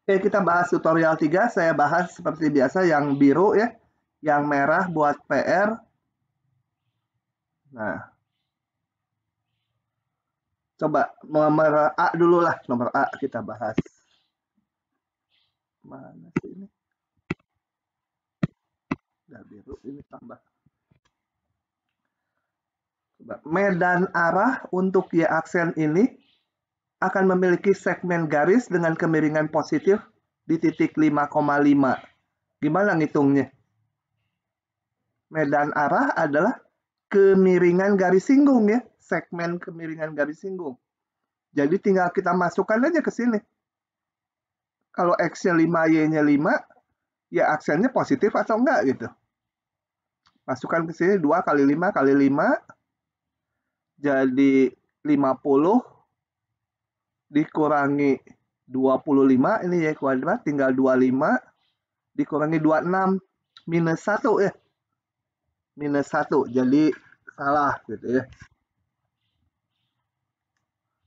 Oke, kita bahas tutorial 3. Saya bahas seperti biasa yang biru ya. Yang merah buat PR. Nah, coba nomor A dulu lah. Nomor A kita bahas. Mana sih ini? Udah biru, ini tambah. Coba. Medan arah untuk Y aksen ini akan memiliki segmen garis dengan kemiringan positif di titik 5,5. Gimana ngitungnya? Medan arah adalah kemiringan garis singgung ya, segmen kemiringan garis singgung. Jadi tinggal kita masukkan aja ke sini. Kalau X-nya 5, Y-nya 5, ya aksennya positif atau enggak gitu. Masukkan ke sini 2 kali 5 kali 5, jadi 50 dikurangi 25, ini Y kuadrat, tinggal 25, dikurangi 26, minus 1 ya. Minus 1, jadi salah gitu ya.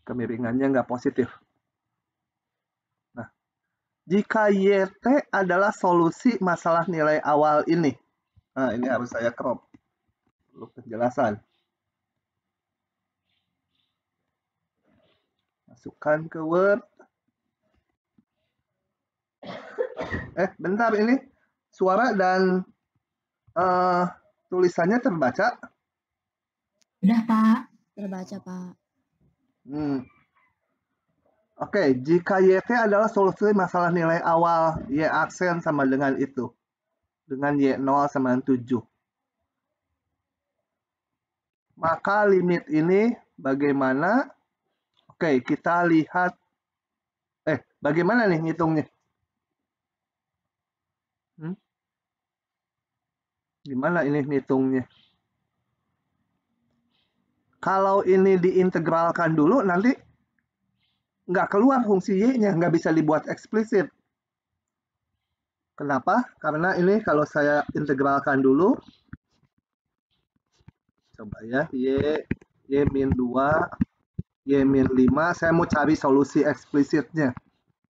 Kemiringannya nggak positif. Nah, jika YT adalah solusi masalah nilai awal ini. Nah, ini harus saya crop. Perlu penjelasan. Masukkan ke Word. Bentar ini. Suara dan tulisannya terbaca? Udah, Pak. Terbaca, Pak. Oke, jika YT adalah solusi masalah nilai awal Y aksen sama dengan itu. Dengan Y0 sama dengan 7. Maka limit ini bagaimana? Oke, kita lihat. Bagaimana nih ngitungnya? Gimana ini ngitungnya? Kalau ini diintegralkan dulu, nanti nggak keluar fungsi Y-nya, nggak bisa dibuat eksplisit. Kenapa? Karena ini kalau saya integralkan dulu, coba ya, Y-2, Y-5, saya mau cari solusi eksplisitnya.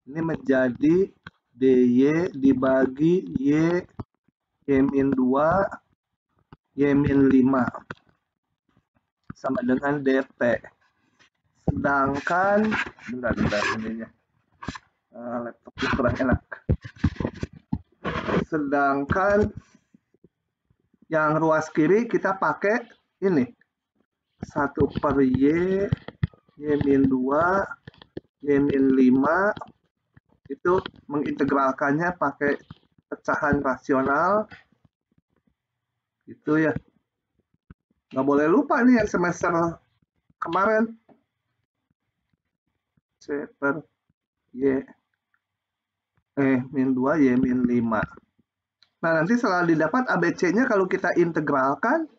Ini menjadi DY dibagi Y-2, Y-5 sama dengan DT. Sedangkan, bentar ininya. Laptopnya kurang enak. Sedangkan yang ruas kiri kita pakai ini. 1/Y, Y-2, Y-5 itu mengintegralkannya pakai pecahan rasional. Gitu ya. Nggak boleh lupa nih yang semester kemarin. C per Y. -2, Y-5. Nah, nanti setelah didapat ABC-nya kalau kita integralkan,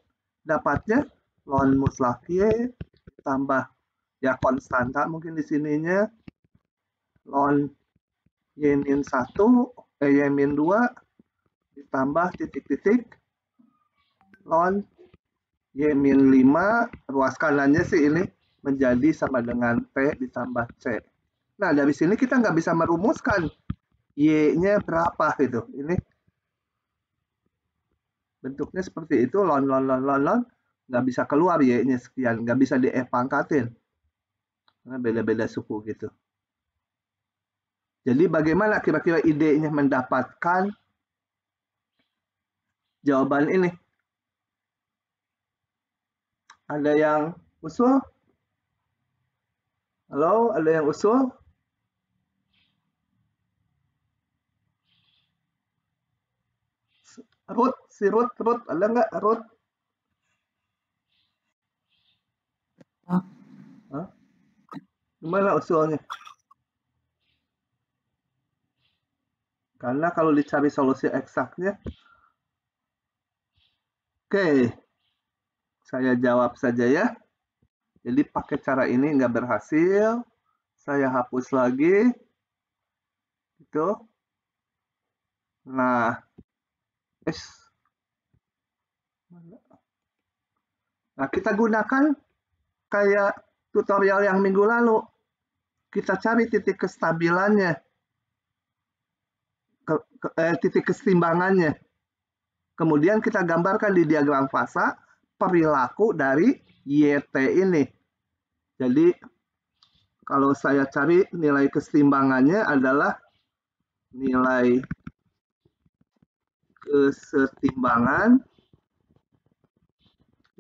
dapatnya ln mutlak Y tambah ya konstanta mungkin di sininya ln Y-1, Y-2 ditambah titik-titik ln Y-5, ruas kanannya sih ini menjadi sama dengan T ditambah C. Nah, dari sini kita nggak bisa merumuskan Y-nya berapa gitu. Ini bentuknya seperti itu, ln, nggak bisa keluar Y-nya sekian, nggak bisa di-pangkatin. Karena beda-beda suku gitu. Jadi bagaimana kira-kira idenya mendapatkan jawaban ini? Ada yang usul? Halo, ada yang usul? Ruth, ada nggak Ruth? Hah? Gimana usulnya? Karena kalau dicari solusi eksaknya, oke, saya jawab saja ya. Jadi pakai cara ini nggak berhasil, saya hapus lagi, gitu. Nah, kita gunakan kayak tutorial yang minggu lalu. Kita cari titik kestabilannya. titik kesetimbangannya. Kemudian kita gambarkan di diagram fasa perilaku dari YT ini. Jadi kalau saya cari nilai kesetimbangannya adalah nilai kesetimbangan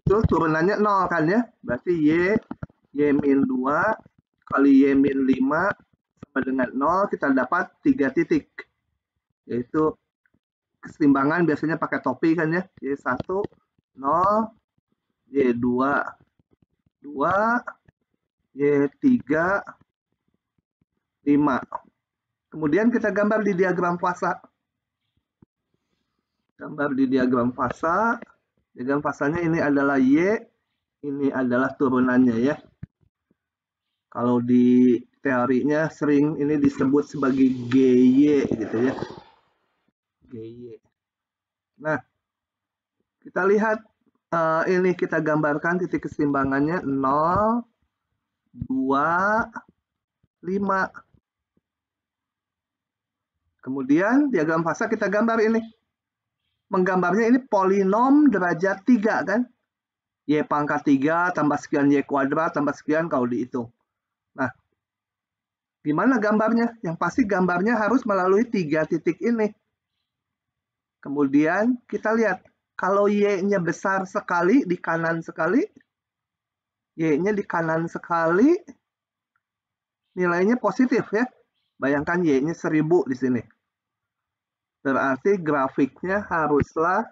itu turunannya 0 kan ya. Berarti Y-2 kali Y-5 sama dengan 0, kita dapat 3 titik. Yaitu kesetimbangan biasanya pakai topi kan ya. Y1, 0, Y2, 2, Y3, 5. Kemudian kita gambar di diagram fasa. Gambar di diagram fasa. Diagram fasanya ini adalah Y, ini adalah turunannya ya. Kalau di teorinya sering ini disebut sebagai GY gitu ya. GY. Nah, kita lihat ini kita gambarkan titik kesetimbangannya 0, 2, 5. Kemudian diagram fasa kita gambar ini. Menggambarnya ini polinom derajat 3 kan. Y pangkat 3 tambah sekian Y kuadrat tambah sekian kalau dihitung. Nah, gimana gambarnya? Yang pasti gambarnya harus melalui 3 titik ini. Kemudian kita lihat, kalau Y-nya besar sekali, di kanan sekali, Y-nya di kanan sekali, nilainya positif ya. Bayangkan Y-nya 1000 di sini. Berarti grafiknya haruslah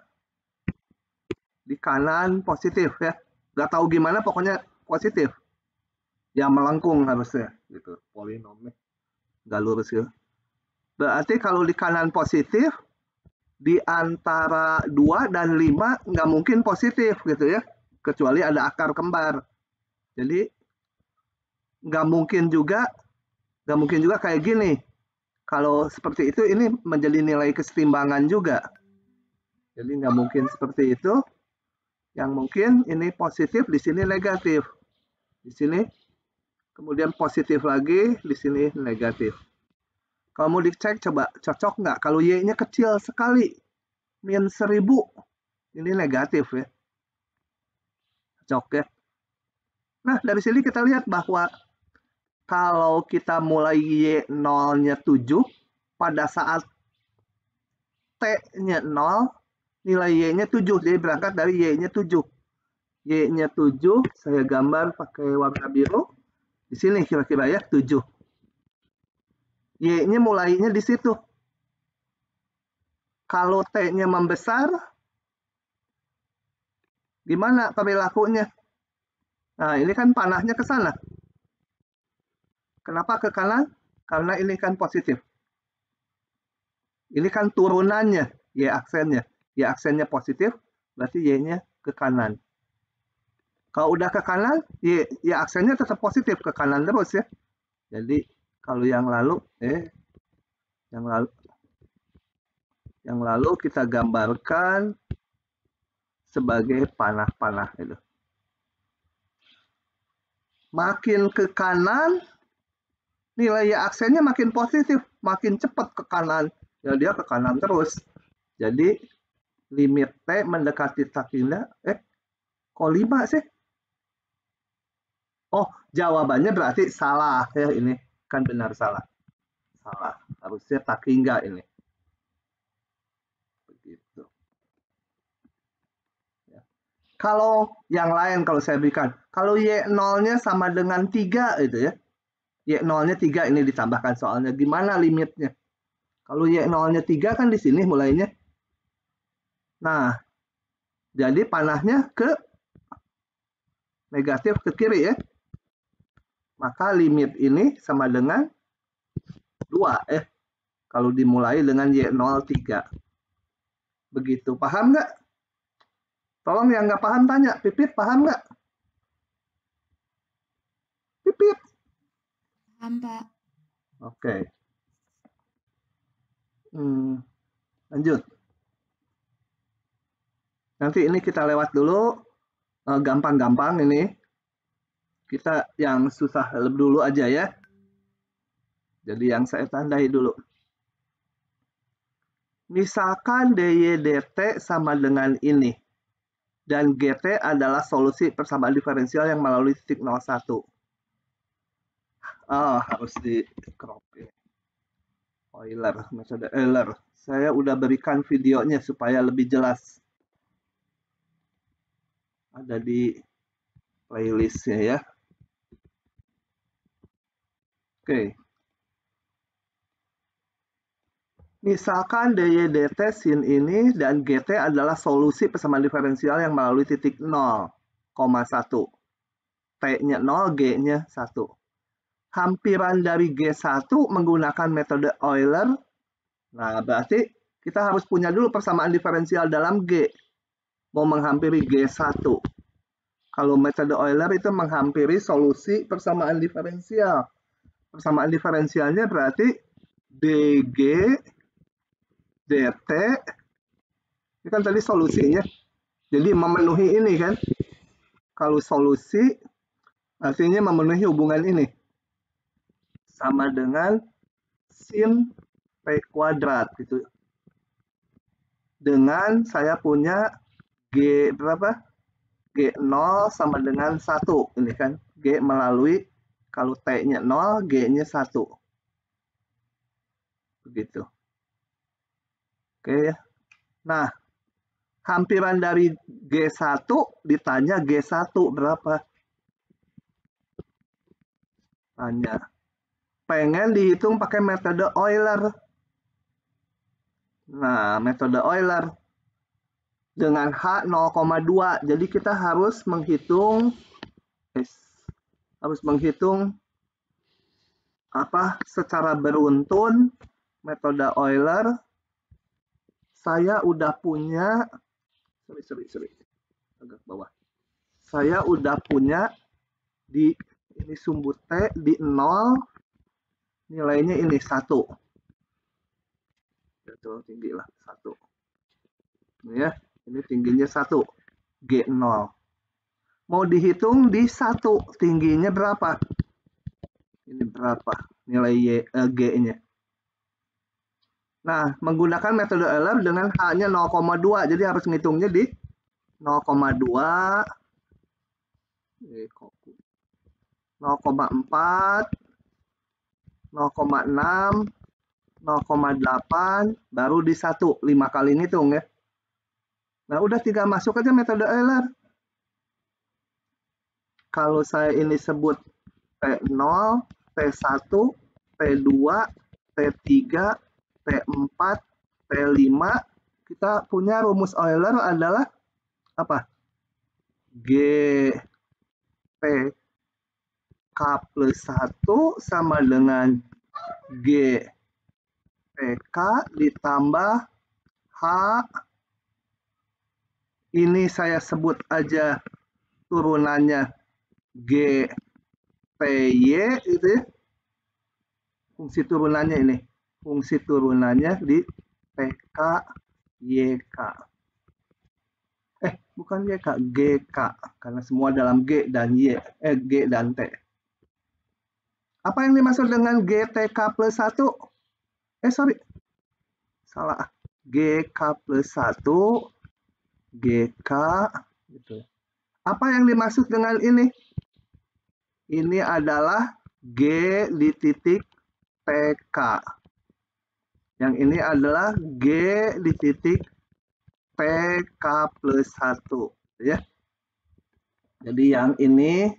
di kanan positif ya. Gak tahu gimana, pokoknya positif. Ya melengkung harusnya gitu polinomnya. Gak lurus ya. Berarti kalau di kanan positif, di antara 2 dan 5 nggak mungkin positif gitu ya. Kecuali ada akar kembar. Jadi nggak mungkin juga kayak gini. Kalau seperti itu ini menjadi nilai kesetimbangan juga. Jadi nggak mungkin seperti itu. Yang mungkin ini positif, di sini negatif. Di sini kemudian positif lagi, di sini negatif. Kalau mau dicek coba cocok nggak? Kalau Y-nya kecil sekali, min 1000, ini negatif ya. Cocok ya. Nah dari sini kita lihat bahwa kalau kita mulai Y0-nya 7, pada saat T-nya 0, nilai Y-nya 7. Jadi berangkat dari Y-nya 7. Y-nya 7, saya gambar pakai warna biru. Di sini kira-kira ya, 7. Y-nya mulainya di situ. Kalau T-nya membesar, gimana perilakunya? Nah, ini kan panahnya ke sana. Kenapa ke kanan? Karena ini kan positif. Ini kan turunannya, Y aksennya. Y aksennya positif, berarti Y-nya ke kanan. Kalau udah ke kanan, Y aksennya tetap positif, ke kanan terus ya. Jadi kalau yang lalu kita gambarkan sebagai panah-panah itu. Makin ke kanan, nilai Y aksennya makin positif, makin cepat ke kanan. Ya dia ke kanan terus. Jadi limit T mendekati takinda, kok 5 sih? Oh, jawabannya berarti salah ya ini. Kan benar salah. Salah. Harusnya takinga ini. Begitu. Ya. Kalau yang lain kalau saya berikan, kalau Y0-nya sama dengan 3 itu ya. Y0-nya 3 ini ditambahkan soalnya. Gimana limitnya? Kalau Y0-nya 3 kan di sini mulainya. Nah, jadi panahnya ke negatif ke kiri ya. Maka limit ini sama dengan 2 kalau dimulai dengan Y03. Begitu, paham nggak? Tolong yang nggak paham tanya, Pipit paham nggak? Pipit? Paham, Pak. Oke. Lanjut. Nanti ini kita lewat dulu, gampang-gampang ini. Kita yang susah dulu aja ya. Jadi yang saya tandai dulu. Misalkan dy dt sama dengan ini. Dan gt adalah solusi persamaan diferensial yang melalui titik 01. Harus di crop ini. Euler, metode Euler. Saya udah berikan videonya supaya lebih jelas. Ada di playlistnya ya. Oke. Misalkan dy dt sin ini dan gt adalah solusi persamaan diferensial yang melalui titik 0,1. T-nya 0, G-nya 1. Hampiran dari G1 menggunakan metode Euler. Nah, berarti kita harus punya dulu persamaan diferensial dalam G. Mau menghampiri G1. Kalau metode Euler itu menghampiri solusi persamaan diferensial. Persamaan diferensialnya berarti dg dt, ini kan tadi solusinya, jadi memenuhi ini kan. Kalau solusi artinya memenuhi hubungan ini sama dengan sin p kuadrat gitu. Dengan saya punya G berapa? G0 sama dengan 1 ini kan. G melalui, kalau T-nya 0, G-nya 1. Begitu. Oke ya. Nah, hampiran dari G1 ditanya G1 berapa? Tanya. Pengen dihitung pakai metode Euler. Nah, metode Euler dengan H 0,2. Jadi kita harus menghitung secara beruntun metode Euler. Saya udah punya agak bawah. Saya udah punya di ini sumbu T di 0, nilainya ini 1. Terlalu tinggi lah, 1. Ini ya, ini tingginya 1, G0. Mau dihitung di 1, tingginya berapa? Ini berapa nilai G-nya? Nah, menggunakan metode Euler dengan H-nya 0,2. Jadi harus ngitungnya di 0,2, 0,4, 0,6, 0,8, baru di 1. 5 kali ngitung ya. Nah, udah tinggal masuk aja metode Euler. Kalau saya ini sebut T0, T1, T2, T3, T4, T5, kita punya rumus Euler adalah apa? G P K plus 1 sama dengan G PK ditambah H, ini saya sebut aja turunannya G PY itu ya. Fungsi turunannya ini. Fungsi turunannya di PK YK. Bukan YK, GK. Karena semua dalam G dan Y, G dan T. Apa yang dimaksud dengan GTK plus 1? Salah. GK plus 1, GK. Gitu. Apa yang dimaksud dengan ini? Ini adalah G di titik PK. Yang ini adalah G di titik PK plus 1. Ya. Jadi yang ini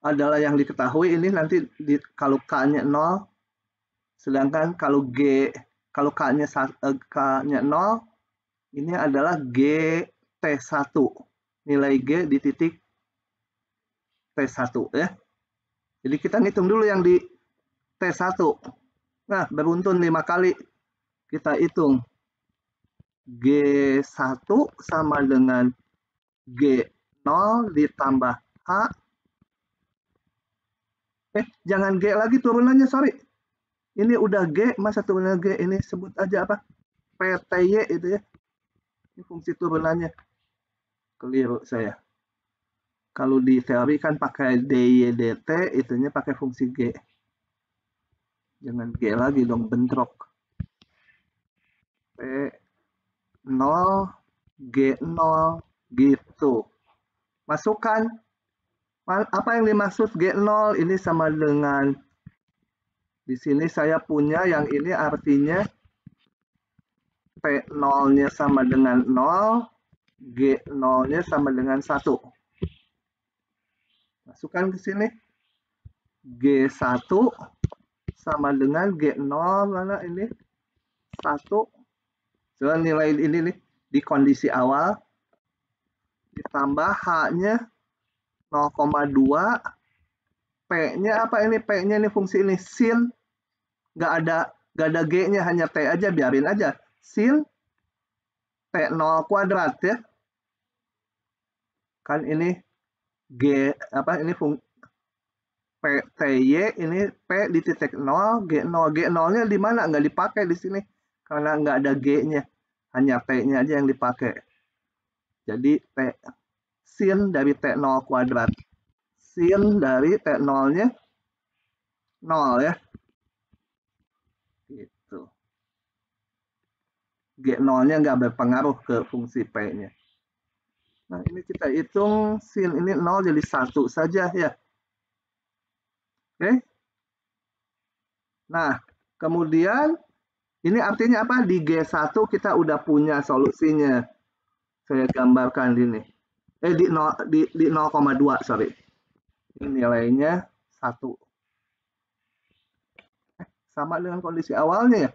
adalah yang diketahui, ini nanti kalau K-nya 0, sedangkan kalau K-nya 0, ini adalah GT1. Nilai G di titik T1 ya. Jadi kita ngitung dulu yang di T1. Nah, beruntun 5 kali. Kita hitung. G1 sama dengan G0 ditambah H. Jangan G lagi turunannya, sorry. Ini udah G, masa turunannya G? Ini sebut aja apa? PTY itu ya. Ini fungsi turunannya. Keliru saya. Kalau di teori kan pakai dy dt, itunya pakai fungsi G. Jangan G lagi dong, bentrok. P0, G0, gitu. Masukkan. Apa yang dimaksud G0? Ini sama dengan, di sini saya punya yang ini artinya P0-nya sama dengan 0, G0-nya sama dengan 1. Masukkan ke sini. G1 sama dengan G0, mana ini? 1. So, nilai ini nih, di kondisi awal. Ditambah H-nya 0,2. P-nya apa ini? P-nya ini fungsi ini, sin. Nggak ada G-nya, hanya T aja, biarin aja. Sin T0 kuadrat ya. Kan ini G, apa ini P, TY, ini P di titik 0, G0. G0-nya di mana? Nggak dipakai di sini. Karena nggak ada G-nya. Hanya T-nya aja yang dipakai. Jadi T, sin dari T0 kuadrat. Sin dari T0-nya 0 ya. Gitu. G0-nya nggak berpengaruh ke fungsi P-nya. Nah, ini kita hitung sin ini 0 jadi 1 saja ya. Oke. Nah, kemudian ini artinya apa? Di G1 kita udah punya solusinya. Saya gambarkan ini. Di 0,2, sorry. Ini nilainya 1. Sama dengan kondisi awalnya ya.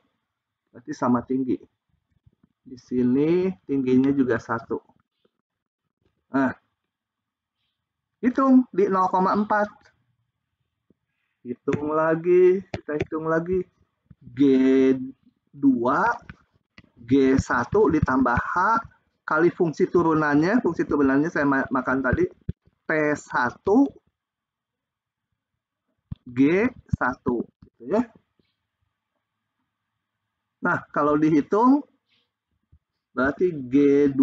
Berarti sama tinggi. Di sini tingginya juga 1. Nah, hitung di 0,4. Hitung lagi, kita hitung lagi. G2, G1 ditambah H kali fungsi turunannya saya makan tadi, P1, G1. Gitu ya. Nah, kalau dihitung, berarti G2,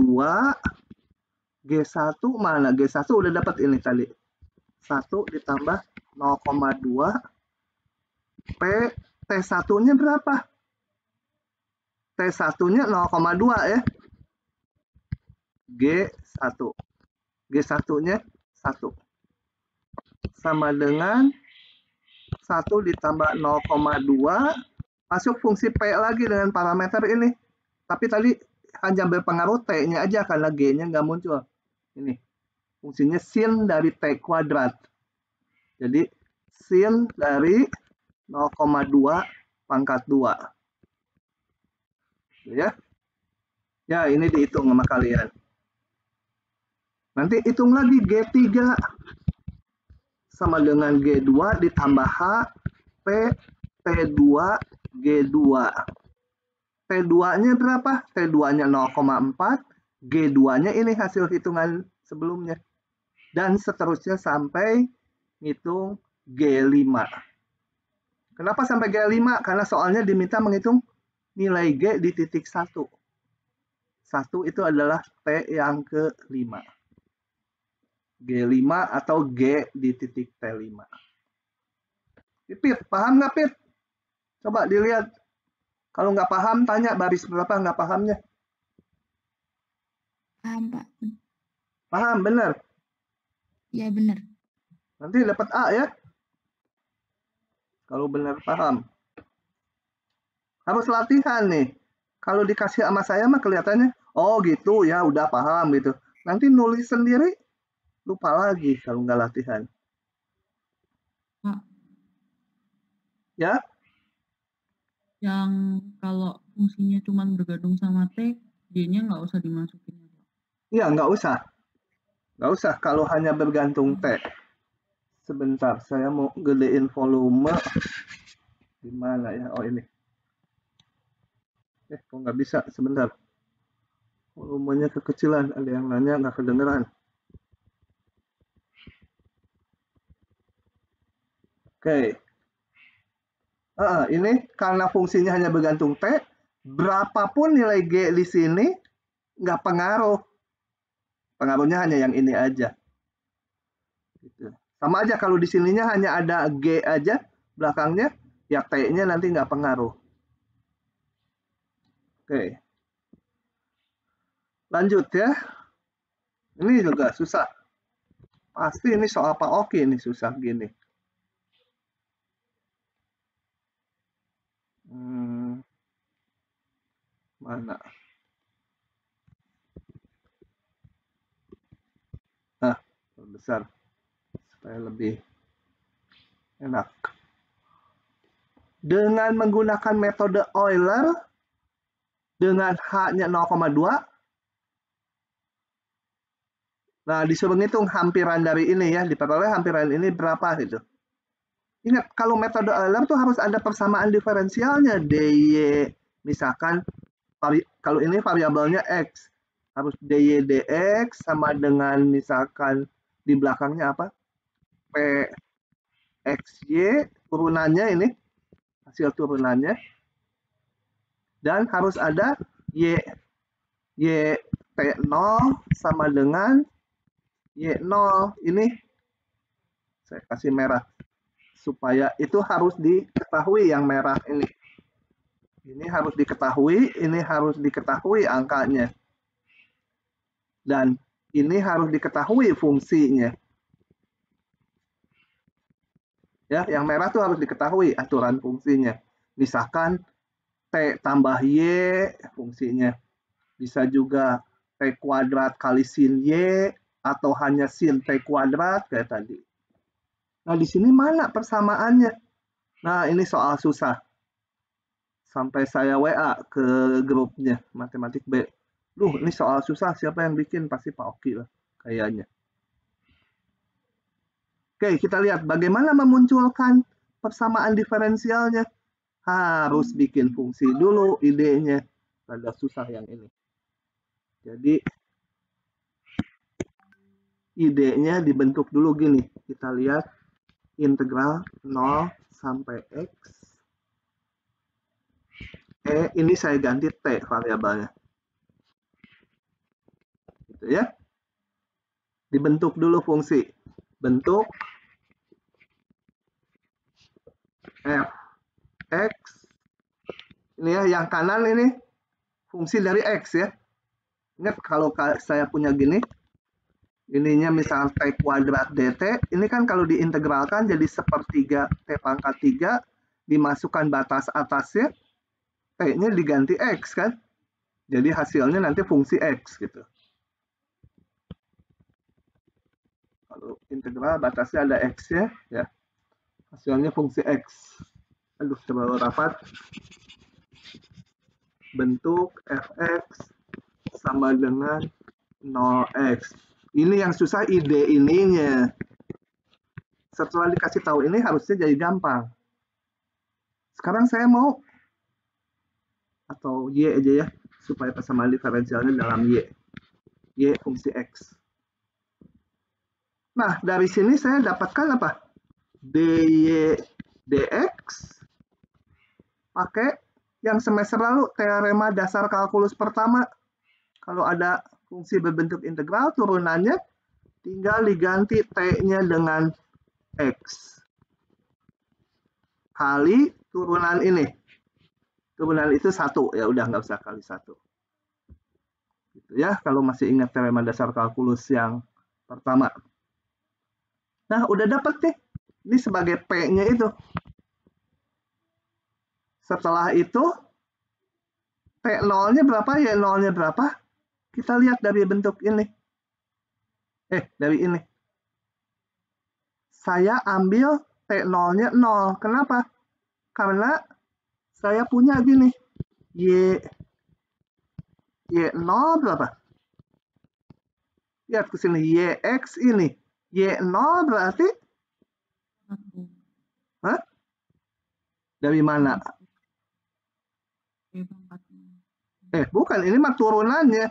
G1 mana? G1 udah dapat ini tadi. 1 ditambah 0,2 P, T1-nya berapa? T1-nya 0,2 ya. G1. G1-nya 1. Sama dengan 1 ditambah 0,2 masuk fungsi P lagi dengan parameter ini. Tapi tadi hanya berpengaruh T-nya aja karena G-nya nggak muncul. Ini fungsinya sin dari T kuadrat. Jadi sin dari 0,2 pangkat 2. Ya. Ya, ini dihitung sama kalian. Nanti hitung lagi G3 sama dengan G2 ditambah H, P, T2, G2. T2-nya berapa? T2-nya 0,4, G2-nya ini hasil hitungan sebelumnya. Dan seterusnya sampai ngitung G5. Kenapa sampai G5? Karena soalnya diminta menghitung nilai G di titik 1. 1 itu adalah T yang ke-5. G5 atau G di titik T5. Pit, paham nggak Pit? Coba dilihat. Kalau nggak paham, tanya baris berapa nggak pahamnya. Paham, Pak. Paham, benar? Ya, benar. Nanti dapat A ya. Kalau benar paham. Harus latihan nih. Kalau dikasih sama saya mah kelihatannya, oh gitu ya udah paham gitu. Nanti nulis sendiri, lupa lagi kalau nggak latihan. Pak, Ya, yang kalau fungsinya cuma bergantung sama T, G-nya nggak usah dimasukin. iya nggak usah. Nggak usah kalau hanya bergantung T. Sebentar, saya mau gedein volume. Di mana ya? Oh ini. Kok nggak bisa? Sebentar. Volumenya kekecilan. Ada yang nanya nggak kedengeran. Oke. Ini karena fungsinya hanya bergantung T, berapapun nilai G di sini nggak pengaruh. Pengaruhnya hanya yang ini aja. Gitu. Sama aja kalau di sininya hanya ada G aja belakangnya, ya T-nya nanti nggak pengaruh. Oke. Lanjut ya. Ini juga susah. Pasti ini soal Pak Oki ini susah gini. Mana? Nah, besar supaya lebih enak. Dengan menggunakan metode Euler dengan H-nya 0,2. Nah, disuruh ngitung hampiran dari ini ya, diperoleh hampiran ini berapa gitu. Ingat, kalau metode Euler tuh harus ada persamaan diferensialnya. dy, misalkan, kalau ini variabelnya x, harus dy dx sama dengan misalkan di belakangnya apa? pxy, turunannya ini, hasil turunannya. Dan harus ada t0 sama dengan y0. Ini saya kasih merah supaya itu harus diketahui yang merah ini. Ini harus diketahui angkanya. Dan ini harus diketahui fungsinya. Ya, yang merah tuh harus diketahui aturan fungsinya. Misalkan t tambah y fungsinya. Bisa juga t kuadrat kali sin y atau hanya sin t kuadrat kayak tadi. Nah, di sini mana persamaannya? Nah, ini soal susah. Sampai saya WA ke grupnya Matematik B. Duh, ini soal susah. Siapa yang bikin? Pasti Pak Oki lah, kayaknya. Oke, kita lihat bagaimana memunculkan persamaan diferensialnya. Harus bikin fungsi dulu idenya. Agak susah yang ini. Jadi, idenya dibentuk dulu gini. Kita lihat integral 0 sampai x. Ini saya ganti t variabelnya. Gitu ya. Dibentuk dulu fungsi. Bentuk f(x). Ini ya, yang kanan ini fungsi dari x ya. Ingat kalau saya punya gini, ininya misalnya t kuadrat dt, ini kan kalau diintegralkan jadi sepertiga t pangkat 3, dimasukkan batas atasnya, t-nya diganti x kan. Jadi hasilnya nanti fungsi x gitu. Kalau integral batasnya ada x-nya, ya. Hasilnya fungsi x. Aduh, terlalu rapat. Bentuk fx sama dengan 0x. Ini yang susah ide ininya. Setelah dikasih tahu ini harusnya jadi gampang. Sekarang saya mau atau y aja ya, supaya persamaan diferensialnya dalam y. Y fungsi x. Nah, dari sini saya dapatkan apa? dy dx pakai yang semester lalu teorema dasar kalkulus pertama. Kalau ada fungsi berbentuk integral, turunannya tinggal diganti t-nya dengan x kali turunan ini. Turunan itu 1, ya udah nggak usah kali 1. Gitu ya, kalau masih ingat teorema dasar kalkulus yang pertama. Nah, udah dapat nih. Ini sebagai p-nya itu. Setelah itu, t0-nya berapa, y0-nya berapa? Kita lihat dari bentuk ini. Dari ini. Saya ambil t0-nya 0. Kenapa? Karena saya punya gini. Y0 berapa? Lihat ke sini. Yx ini. Y0 berarti? Hah? Dari mana? Bukan. Ini mah turunannya.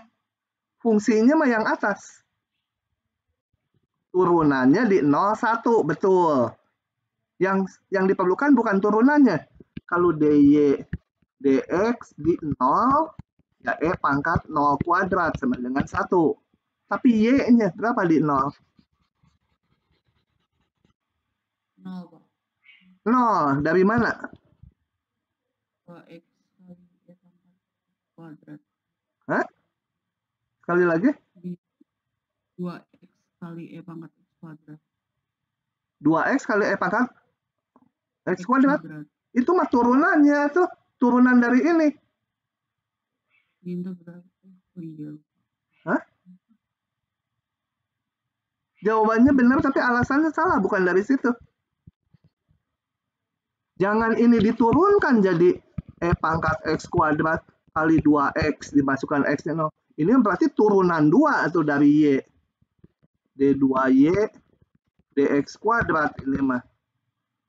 Fungsinya mah yang atas. Turunannya di 0,1. Betul. Yang diperlukan bukan turunannya. Kalau dy dx di 0, ya pangkat 0 kuadrat sama dengan 1. Tapi y-nya berapa di 0? 0, Pak. 0. Dari mana? 2x kali y pangkat kuadrat. Hah? Sekali lagi, Di 2x kali E pangkat X kuadrat. 2x kali E pangkat X X kuadrat. kuadrat. Itu mah turunannya tuh. Turunan dari ini. Integral. Oh iya. Hah? Jawabannya benar tapi alasannya salah. Bukan dari situ. Jangan ini diturunkan jadi E pangkat X kuadrat kali 2X. Dimasukkan X-nya 0. Ini berarti turunan 2 atau dari Y. D2Y dx kuadrat ini mah.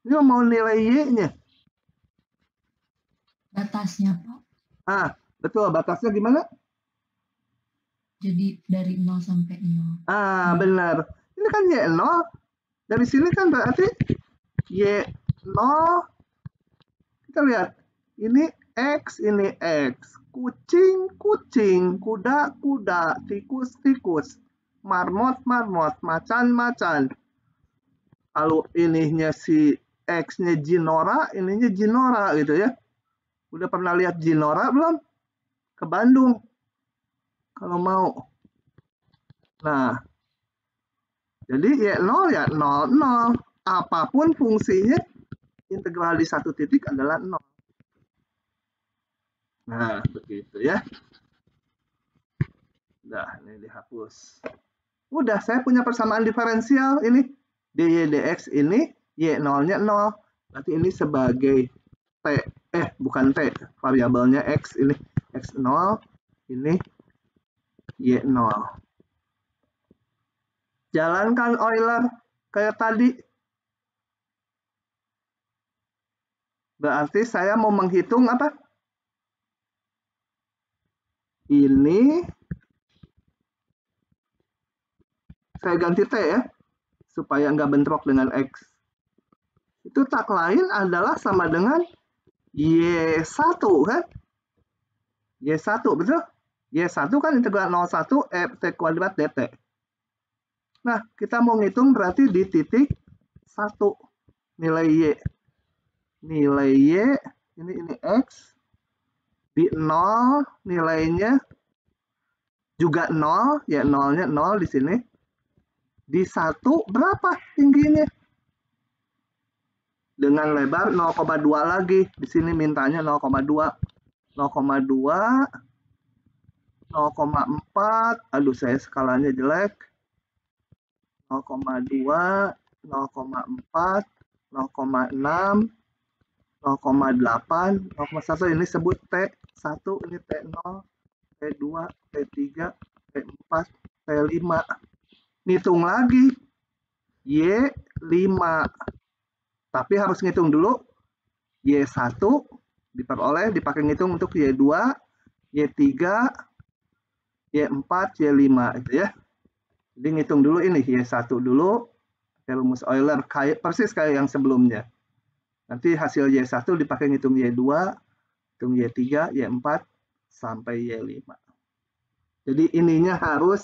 Ini mau nilai Y-nya. Batasnya, Pak. Ah, betul. Batasnya gimana? Jadi dari 0 sampai 0. Ah, benar. Ini kan Y0. Dari sini kan berarti Y0. Kita lihat. Ini X, ini X. Kucing, kucing. Kuda, kuda. Tikus, tikus. Marmot, marmot. Macan, macan. Kalau ininya si X-nya Ginora, ininya Ginora gitu ya. Udah pernah lihat Ginora belum? Ke Bandung. Kalau mau. Nah, jadi Y0 ya 0, 0. Apapun fungsinya, integral di satu titik adalah 0. Nah, begitu ya. Udah, ini dihapus. Udah, saya punya persamaan diferensial ini. dy dx ini, Y0-nya 0. Berarti ini sebagai T. Bukan T. Variabelnya X. Ini X0. Ini Y0. Jalankan Euler kayak tadi. Berarti saya mau menghitung apa? Ini saya ganti T ya, supaya nggak bentrok dengan X. Itu tak lain adalah sama dengan Y1 kan? Y1, betul? Y1 kan integral 01 T kuadrat dt. Nah, kita mau ngitung berarti di titik 1. Nilai Y. Nilai Y, ini X. Di 0, nilainya juga 0. Ya, 0-nya 0 di sini. Di 1 berapa tingginya? Dengan lebar 0,2 lagi. Di sini mintanya 0,2. 0,2. 0,4. Aduh, saya skalanya jelek. 0,2. 0,4. 0,6. 0,8. 0,1. Ini sebut T1. Ini T0. T2. T3. T4. T5. Ngitung lagi. Y5. Tapi harus ngitung dulu. Y1 diperoleh, dipakai ngitung untuk Y2, Y3, Y4, Y5 itu ya. Jadi ngitung dulu ini Y1 dulu. Pakai rumus Euler persis kayak yang sebelumnya. Nanti hasil Y1 dipakai ngitung Y2, hitung Y3, Y4 sampai Y5. Jadi ininya harus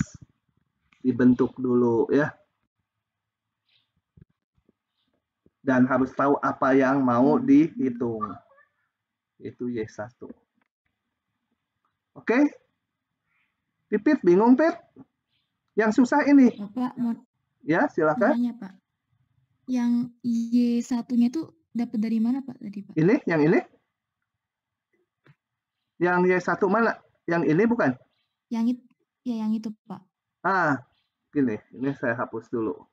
dibentuk dulu ya. Dan harus tahu apa yang mau dihitung. Itu Y1. Oke? Pipit, bingung, Pip? Yang susah ini. Bapak mau Ya, silakan. nanya, Pak. Yang Y1-nya itu dapat dari mana, Pak, tadi, Pak? Ini, yang ini? Yang Y1 mana? Yang ini bukan? Yang itu, ya yang itu, Pak. Ah, gini, ini saya hapus dulu.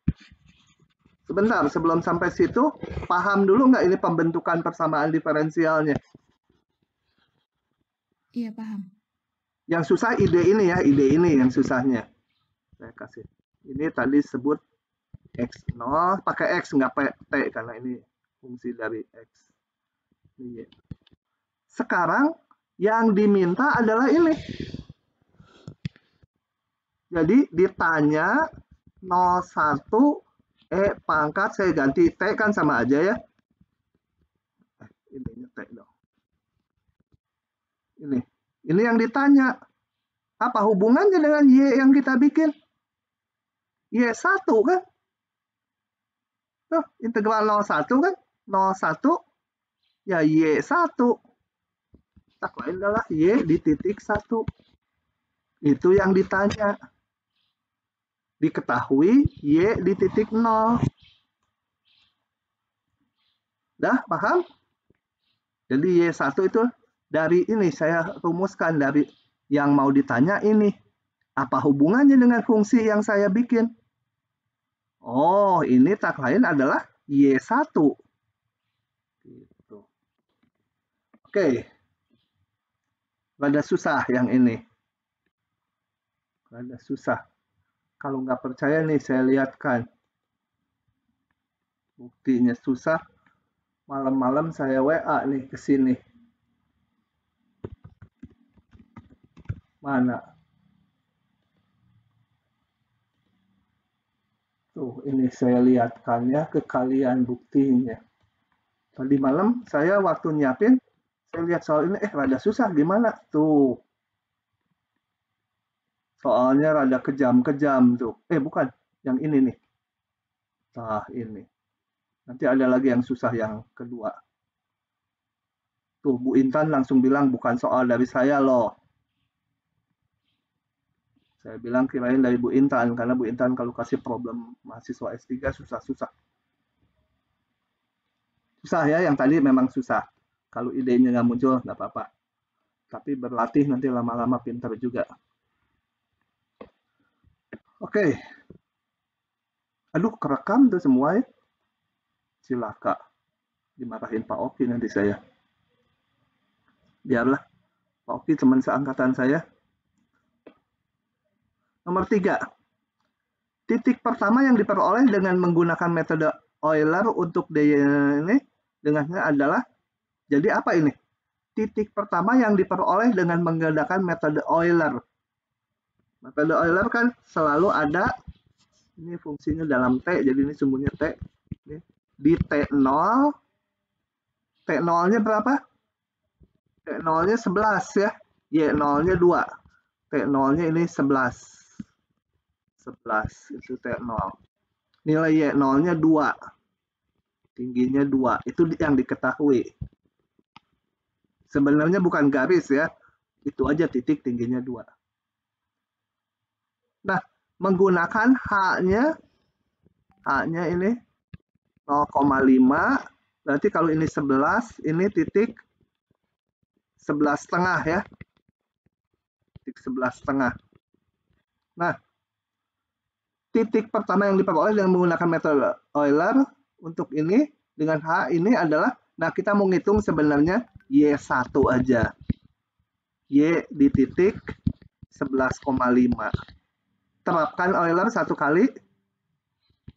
Sebentar, sebelum sampai situ, paham dulu nggak ini pembentukan persamaan diferensialnya? Iya, paham. Yang susah ide ini ya, ide ini yang susahnya. Saya kasih. Ini tadi sebut X0, pakai X nggak pakai T karena ini fungsi dari X. Ini. Sekarang yang diminta adalah ini. Jadi ditanya 01 E pangkat, saya ganti T kan sama aja ya. Ini T dong. Ini yang ditanya. Apa hubungannya dengan Y yang kita bikin? Y1 kan? Tuh, integral 01 kan? 01 ya Y1. Tak lain adalah Y di titik 1. Itu yang ditanya. Diketahui Y di titik 0. Dah paham? Jadi Y1 itu dari ini saya rumuskan dari yang mau ditanya ini. Apa hubungannya dengan fungsi yang saya bikin? Oh, ini tak lain adalah Y1. Gitu. Oke. Rada susah yang ini. Rada susah. Kalau nggak percaya nih saya lihatkan. Buktinya susah. Malam-malam saya WA nih ke sini. Mana? Tuh, ini saya lihatkannya ke kalian buktinya. Tadi malam saya waktu nyiapin, saya lihat soal ini, rada susah gimana? Tuh. Soalnya rada kejam-kejam tuh. Bukan, yang ini nih. Nah, ini. Nanti ada lagi yang susah yang kedua. Tuh, Bu Intan langsung bilang bukan soal dari saya loh. Saya bilang kirain dari Bu Intan, karena Bu Intan kalau kasih problem mahasiswa S3 susah-susah. Susah ya, yang tadi memang susah. Kalau idenya nggak muncul, nggak apa-apa. Tapi berlatih nanti lama-lama pintar juga. Oke. Aduh, kerekam tuh semua ya. Cilaka. Dimarahin Pak Oki nanti saya. Biarlah. Pak Oki teman seangkatan saya. Nomor 3. Titik pertama yang diperoleh dengan menggunakan metode Euler untuk ini dengannya adalah, jadi apa ini? Titik pertama yang diperoleh dengan menggunakan metode Euler. Metode Euler kan selalu ada, ini fungsinya dalam T, jadi ini sumbunya T. Ini, di T0, T0-nya berapa? T0-nya 11 ya, Y0-nya 2. T0-nya ini 11. 11 itu T0. Nilai Y0-nya 2. Tingginya 2. Itu yang diketahui. Sebenarnya bukan garis ya. Itu aja titik tingginya 2. Nah, menggunakan H-nya ini 0,5. Berarti kalau ini 11, ini titik 11,5 ya. Titik 11,5. Nah, titik pertama yang diperoleh dengan menggunakan metode Euler untuk ini dengan H ini adalah, nah kita mau ngitung sebenarnya Y1 aja. Y di titik 11,5. Terapkan Euler satu kali,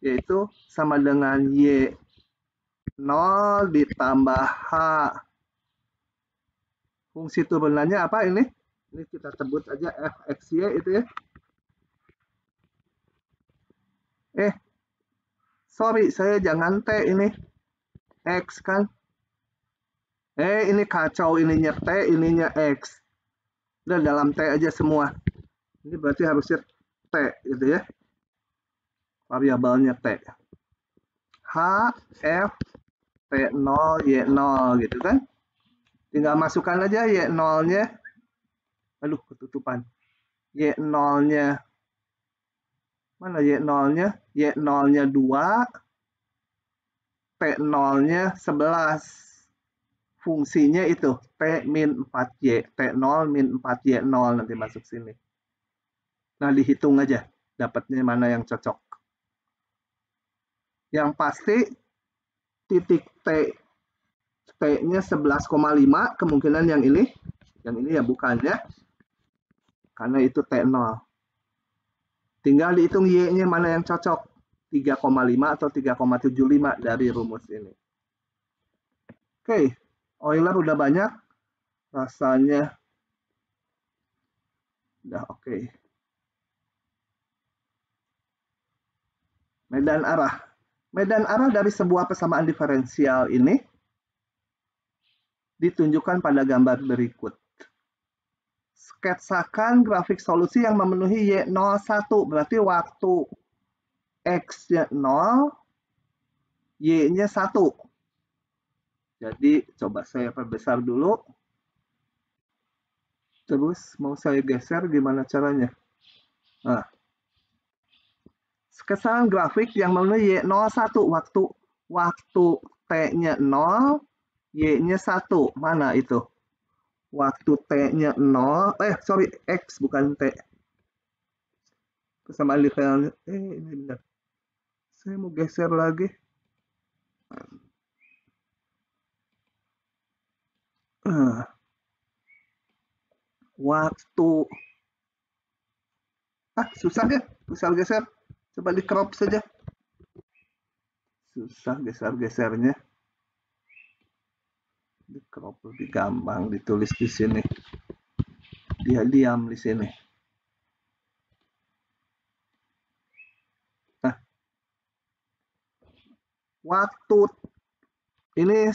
yaitu sama dengan Y0 ditambah H. Fungsi turunannya apa ini? Ini kita sebut aja fxy itu ya. Sorry, saya jangan T ini. X kan. Ini kacau, ininya T, ininya X. Udah dalam T aja semua. Ini berarti harusnya T gitu ya. Variabelnya T. H, F, T0, Y0 gitu kan. Tinggal masukkan aja Y0-nya. Aduh, ketutupan. Y0-nya. Mana Y0-nya? Y0-nya 2. T0-nya 11. Fungsinya itu T min 4Y. T0 min 4Y0 nanti masuk sini. Nah, dihitung aja. Dapatnya mana yang cocok. Yang pasti titik T-nya 11,5. Kemungkinan yang ini. Yang ini ya bukan ya. Karena itu T0. Tinggal dihitung Y-nya mana yang cocok. 3,5 atau 3,75 dari rumus ini. Oke. Euler udah banyak. Rasanya udah oke. Medan arah. Medan arah dari sebuah persamaan diferensial ini ditunjukkan pada gambar berikut. Sketsakan grafik solusi yang memenuhi Y01, berarti waktu X-nya 0, Y-nya 1. Jadi coba saya perbesar dulu. Terus mau saya geser gimana caranya? Nah, kesalahan grafik yang memenuhi Y01 waktu T-nya 0, Y-nya 1. Mana itu? Waktu T-nya 0, sorry, X bukan T. Kesamaan diferensial, ini benar. Saya mau geser lagi. Waktu susah ya geser. Coba di crop saja. Susah geser-gesernya. Di crop lebih gampang ditulis di sini. Dia diam di sini. Nah, waktu ini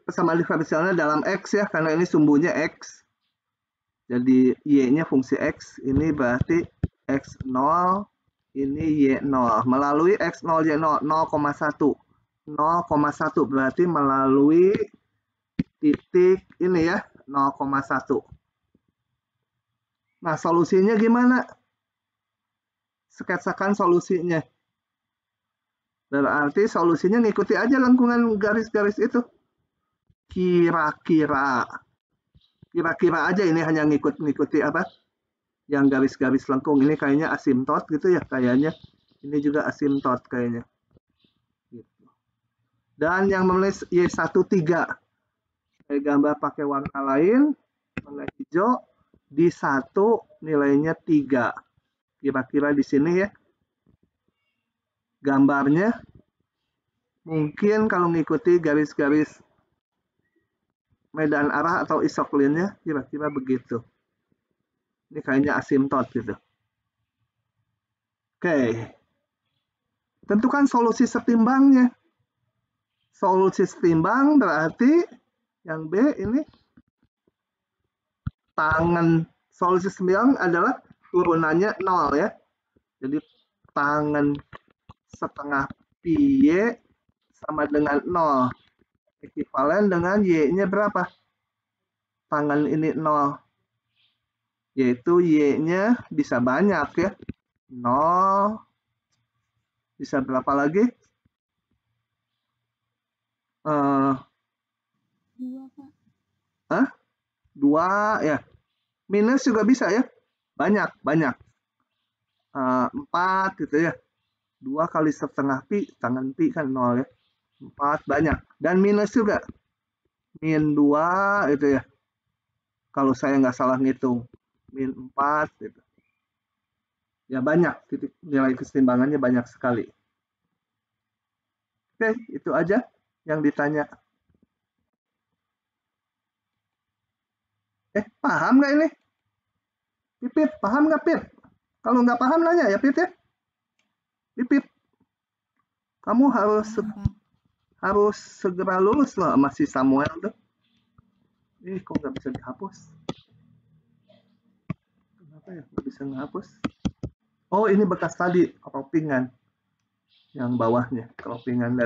persamaan diferensialnya dalam X ya, karena ini sumbunya X. Jadi Y-nya fungsi X, ini berarti X0, ini Y0. Melalui X0, Y0, 0,1. 0,1 berarti melalui titik ini ya, 0,1. Nah, solusinya gimana? Sketsakan solusinya. Berarti solusinya ngikuti aja lengkungan garis-garis itu. Kira-kira aja ini hanya ngikuti apa? Yang garis-garis lengkung ini kayaknya asimtot gitu ya kayaknya. Ini juga asimtot kayaknya. Gitu. Dan yang menulis Y13 saya gambar pakai warna lain, warna hijau. Di 1 nilainya 3. Kira-kira di sini ya. Gambarnya mungkin kalau mengikuti garis-garis medan arah atau isoklinnya kira-kira begitu. Ini kayaknya asimtot gitu. Oke. Tentukan solusi setimbangnya. Solusi setimbang berarti yang B ini tangan solusi setimbang adalah turunannya 0 ya. Jadi tangan setengah pi Y sama dengan 0. Ekivalen dengan Y-nya berapa? Tangan ini 0. Yaitu Y-nya bisa banyak ya. 0. Bisa berapa lagi? 2, Pak. 2 ya. Minus juga bisa ya. Banyak. 4 gitu ya. 2 kali setengah pi, tangan pi kan 0 ya. 4 banyak. Dan minus juga. Min 2 itu ya. Kalau saya nggak salah ngitung. Min 4 gitu. Ya banyak. Titik nilai kesetimbangannya banyak sekali. Oke, itu aja yang ditanya. Paham nggak ini? Pipit, paham nggak Pip? Kalau nggak paham nanya ya Pip ya. Pipit, kamu harus segera lulus loh sama si Samuel tuh. Kok nggak bisa dihapus? Kenapa ya nggak bisa ngehapus? Oh, ini bekas tadi croppingan yang bawahnya, croppingan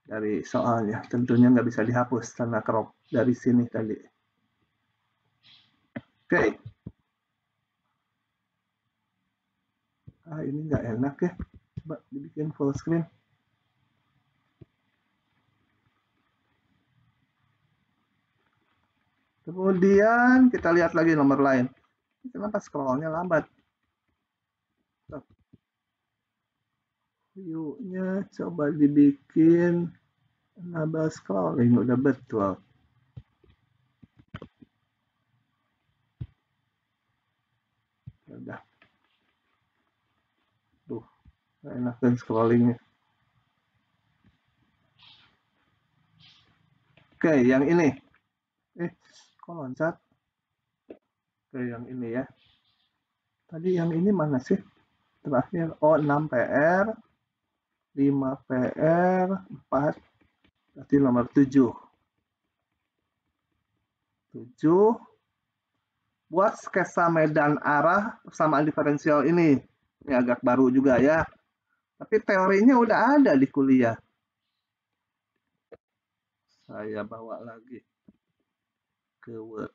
dari soalnya. Tentunya nggak bisa dihapus karena crop dari sini tadi. Oke. Ini nggak enak ya. Coba dibikin full screen. Kemudian kita lihat lagi nomor lain. Kenapa scrollnya lambat? View-nya coba dibikin enable scrolling, udah betul. Udah. Tuh, enakan scrollingnya. Oke, yang ini. Kok loncat? Oke, yang ini ya. Tadi yang ini mana sih? Terakhir, 6 PR, 5 PR, 4, berarti nomor 7. 7. Buat sketsa medan arah persamaan diferensial ini. Ini agak baru juga ya. Tapi teorinya udah ada di kuliah. Saya bawa lagi ke Word.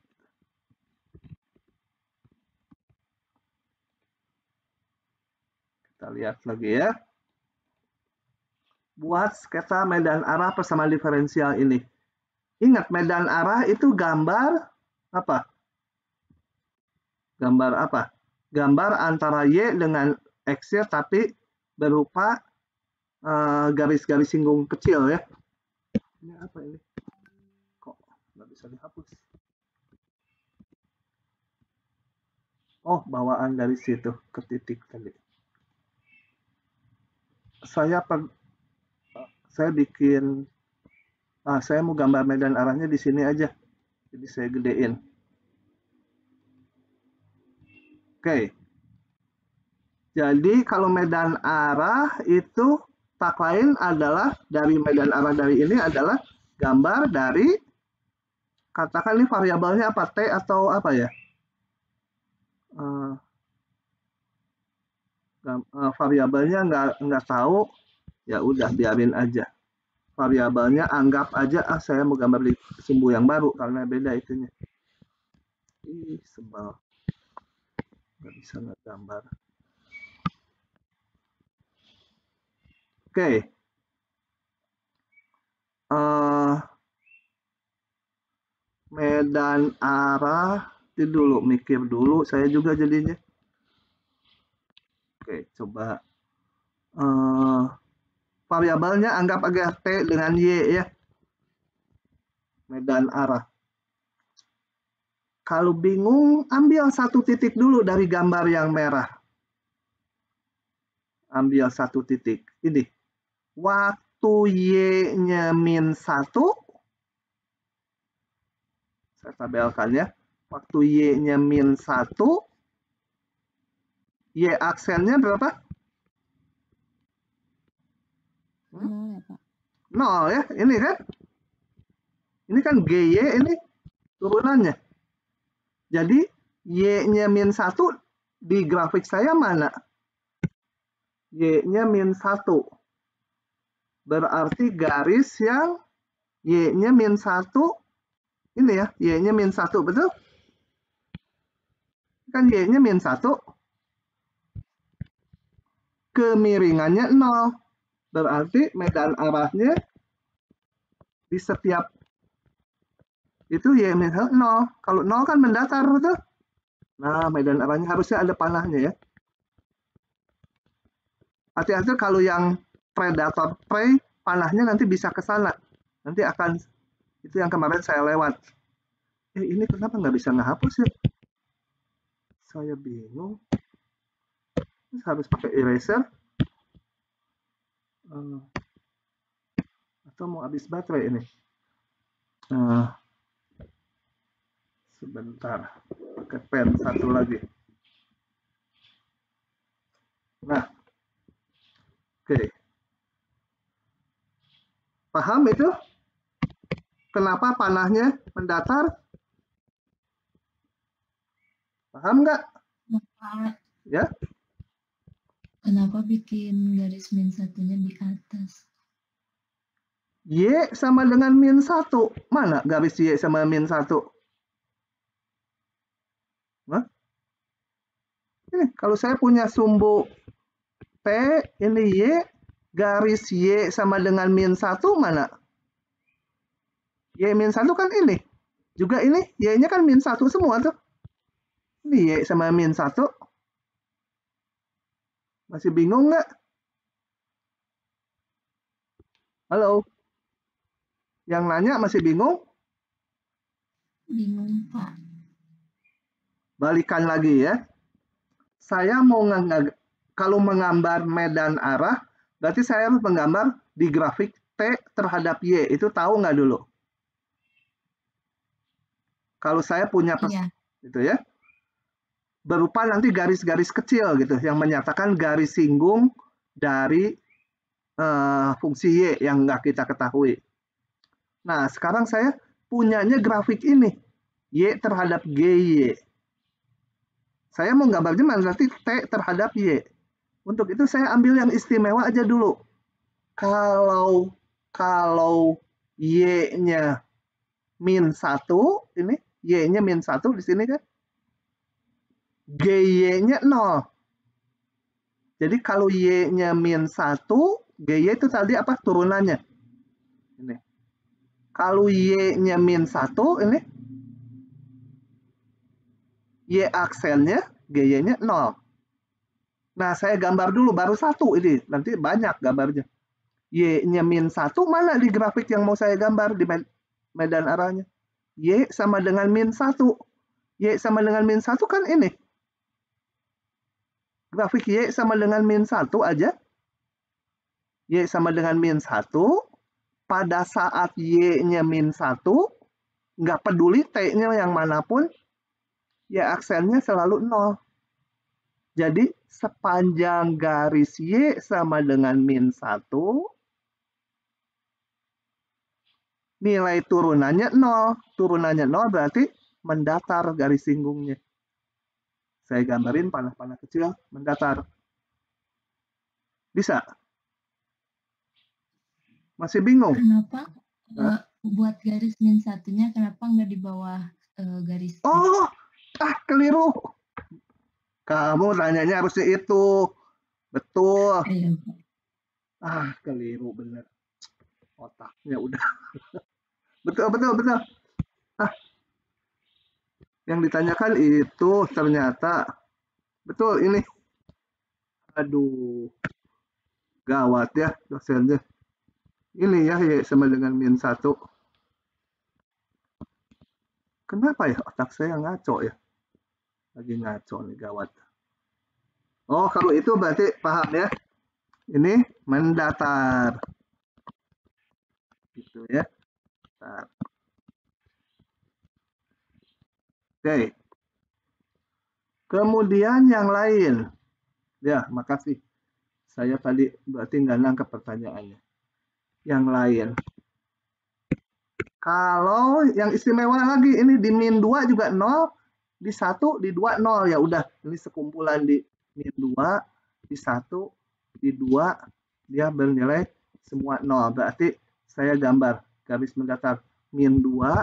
Kita lihat lagi ya. Buat sketsa medan arah persamaan diferensial ini. Ingat, medan arah itu gambar apa? Gambar apa? Gambar antara Y dengan X-nya tapi berupa garis-garis singgung kecil ya. Ini apa ini? Kok nggak bisa dihapus? Oh, bawaan dari situ ke titik tadi. Saya bikin, saya mau gambar medan arahnya di sini aja. Jadi saya gedein. Oke. Jadi kalau medan arah itu tak lain adalah dari medan arah dari ini adalah gambar dari, katakan ini variabelnya apa, T atau apa ya? Variabelnya nggak tahu, ya udah biarin aja. Variabelnya anggap aja, saya mau gambar di sumbu yang baru karena beda itunya. Ih, sebel. Nggak bisa ngegambar. Oke. Medan arah, itu dulu, mikir dulu saya juga jadinya. Oke, coba. Variabelnya anggap aja T dengan Y ya. Medan arah. Kalau bingung, ambil satu titik dulu dari gambar yang merah. Ambil satu titik. Ini. Waktu Y-nya -1. Saya tabelkan ya. Waktu Y-nya -1. Y aksennya berapa? 0 ya, Pak. 0 ya. Ini kan. Ini kan GY ini turunannya. Jadi Y-nya -1 di grafik saya mana? Y-nya -1. Berarti garis yang Y-nya -1 ini ya, Y-nya -1, betul? Kan Y-nya -1. Kemiringannya 0. Berarti medan arahnya di setiap itu Y-nya 0. Kalau 0 kan mendatar, betul? Nah, medan arahnya harusnya ada panahnya ya. Hati-hati kalau yang predator prey, panahnya nanti bisa ke sana. Nanti akan, itu yang kemarin saya lewat. Ini kenapa nggak bisa ngehapus ya? Saya bingung. Harus pakai eraser. Atau mau habis baterai ini. Sebentar. Pakai pen satu lagi. Nah. Oke. Paham itu? Kenapa panahnya mendatar? Paham nggak? Ya? Kenapa bikin garis -1-nya di atas? Y sama dengan -1. Mana garis Y sama -1? Hah? Ini kalau saya punya sumbu T, ini Y, garis Y sama dengan -1 mana? Y -1 kan ini. Juga ini, Y-nya kan -1 semua tuh. Ini Y sama -1. Masih bingung nggak? Halo? Yang nanya masih bingung? Bingung, Pak. Balikan lagi ya. Saya mau kalau menggambar medan arah, berarti saya harus menggambar di grafik T terhadap Y. Itu tahu nggak dulu? Kalau saya punya gitu ya. Berupa nanti garis-garis kecil gitu yang menyatakan garis singgung dari fungsi Y yang nggak kita ketahui. Nah, sekarang saya punyanya grafik ini. Y terhadap GY. Saya mau gambarnya berarti T terhadap Y. Untuk itu saya ambil yang istimewa aja dulu. Kalau Y-nya -1, ini Y-nya -1 di sini kan. GY-nya 0. Jadi kalau Y-nya min 1, GY itu tadi apa? Turunannya. Ini. Kalau Y-nya min 1, ini Y aksennya, GY-nya 0. Nah, saya gambar dulu, baru 1 ini. Nanti banyak gambarnya. Y-nya min 1, mana di grafik yang mau saya gambar di medan arahnya? Y sama dengan min 1. Y sama dengan min 1 kan ini. Grafik Y sama dengan min 1 aja. Y sama dengan min 1. Pada saat Y-nya min 1, nggak peduli T-nya yang manapun, Y aksennya selalu 0. Jadi sepanjang garis Y sama dengan min 1, nilai turunannya 0. Turunannya 0 berarti mendatar garis singgungnya. Saya gambarin panah-panah kecil mendatar. Bisa? Masih bingung? Kenapa buat garis min 1-nya kenapa nggak di bawah garis? Oh, keliru. Kamu tanyanya harusnya itu. Betul. Keliru bener. Otaknya udah. Betul. Yang ditanyakan itu ternyata betul ini. Aduh. Gawat ya dosennya. Ini ya Y sama dengan min 1. Kenapa ya otak saya ngaco ya? Lagi ngaco nih, gawat. Oh, kalau itu berarti paham ya. Ini mendatar. Gitu ya. Bentar. Oke. Kemudian yang lain. Ya, makasih. Saya tadi berarti nggak nangkep pertanyaannya. Yang lain. Kalau yang istimewa lagi, ini di min 2 juga 0, di 1, di 2, 0. Ya udah, ini sekumpulan di min 2, di 1, di 2, dia bernilai semua 0. Berarti saya gambar garis mendatar min 2,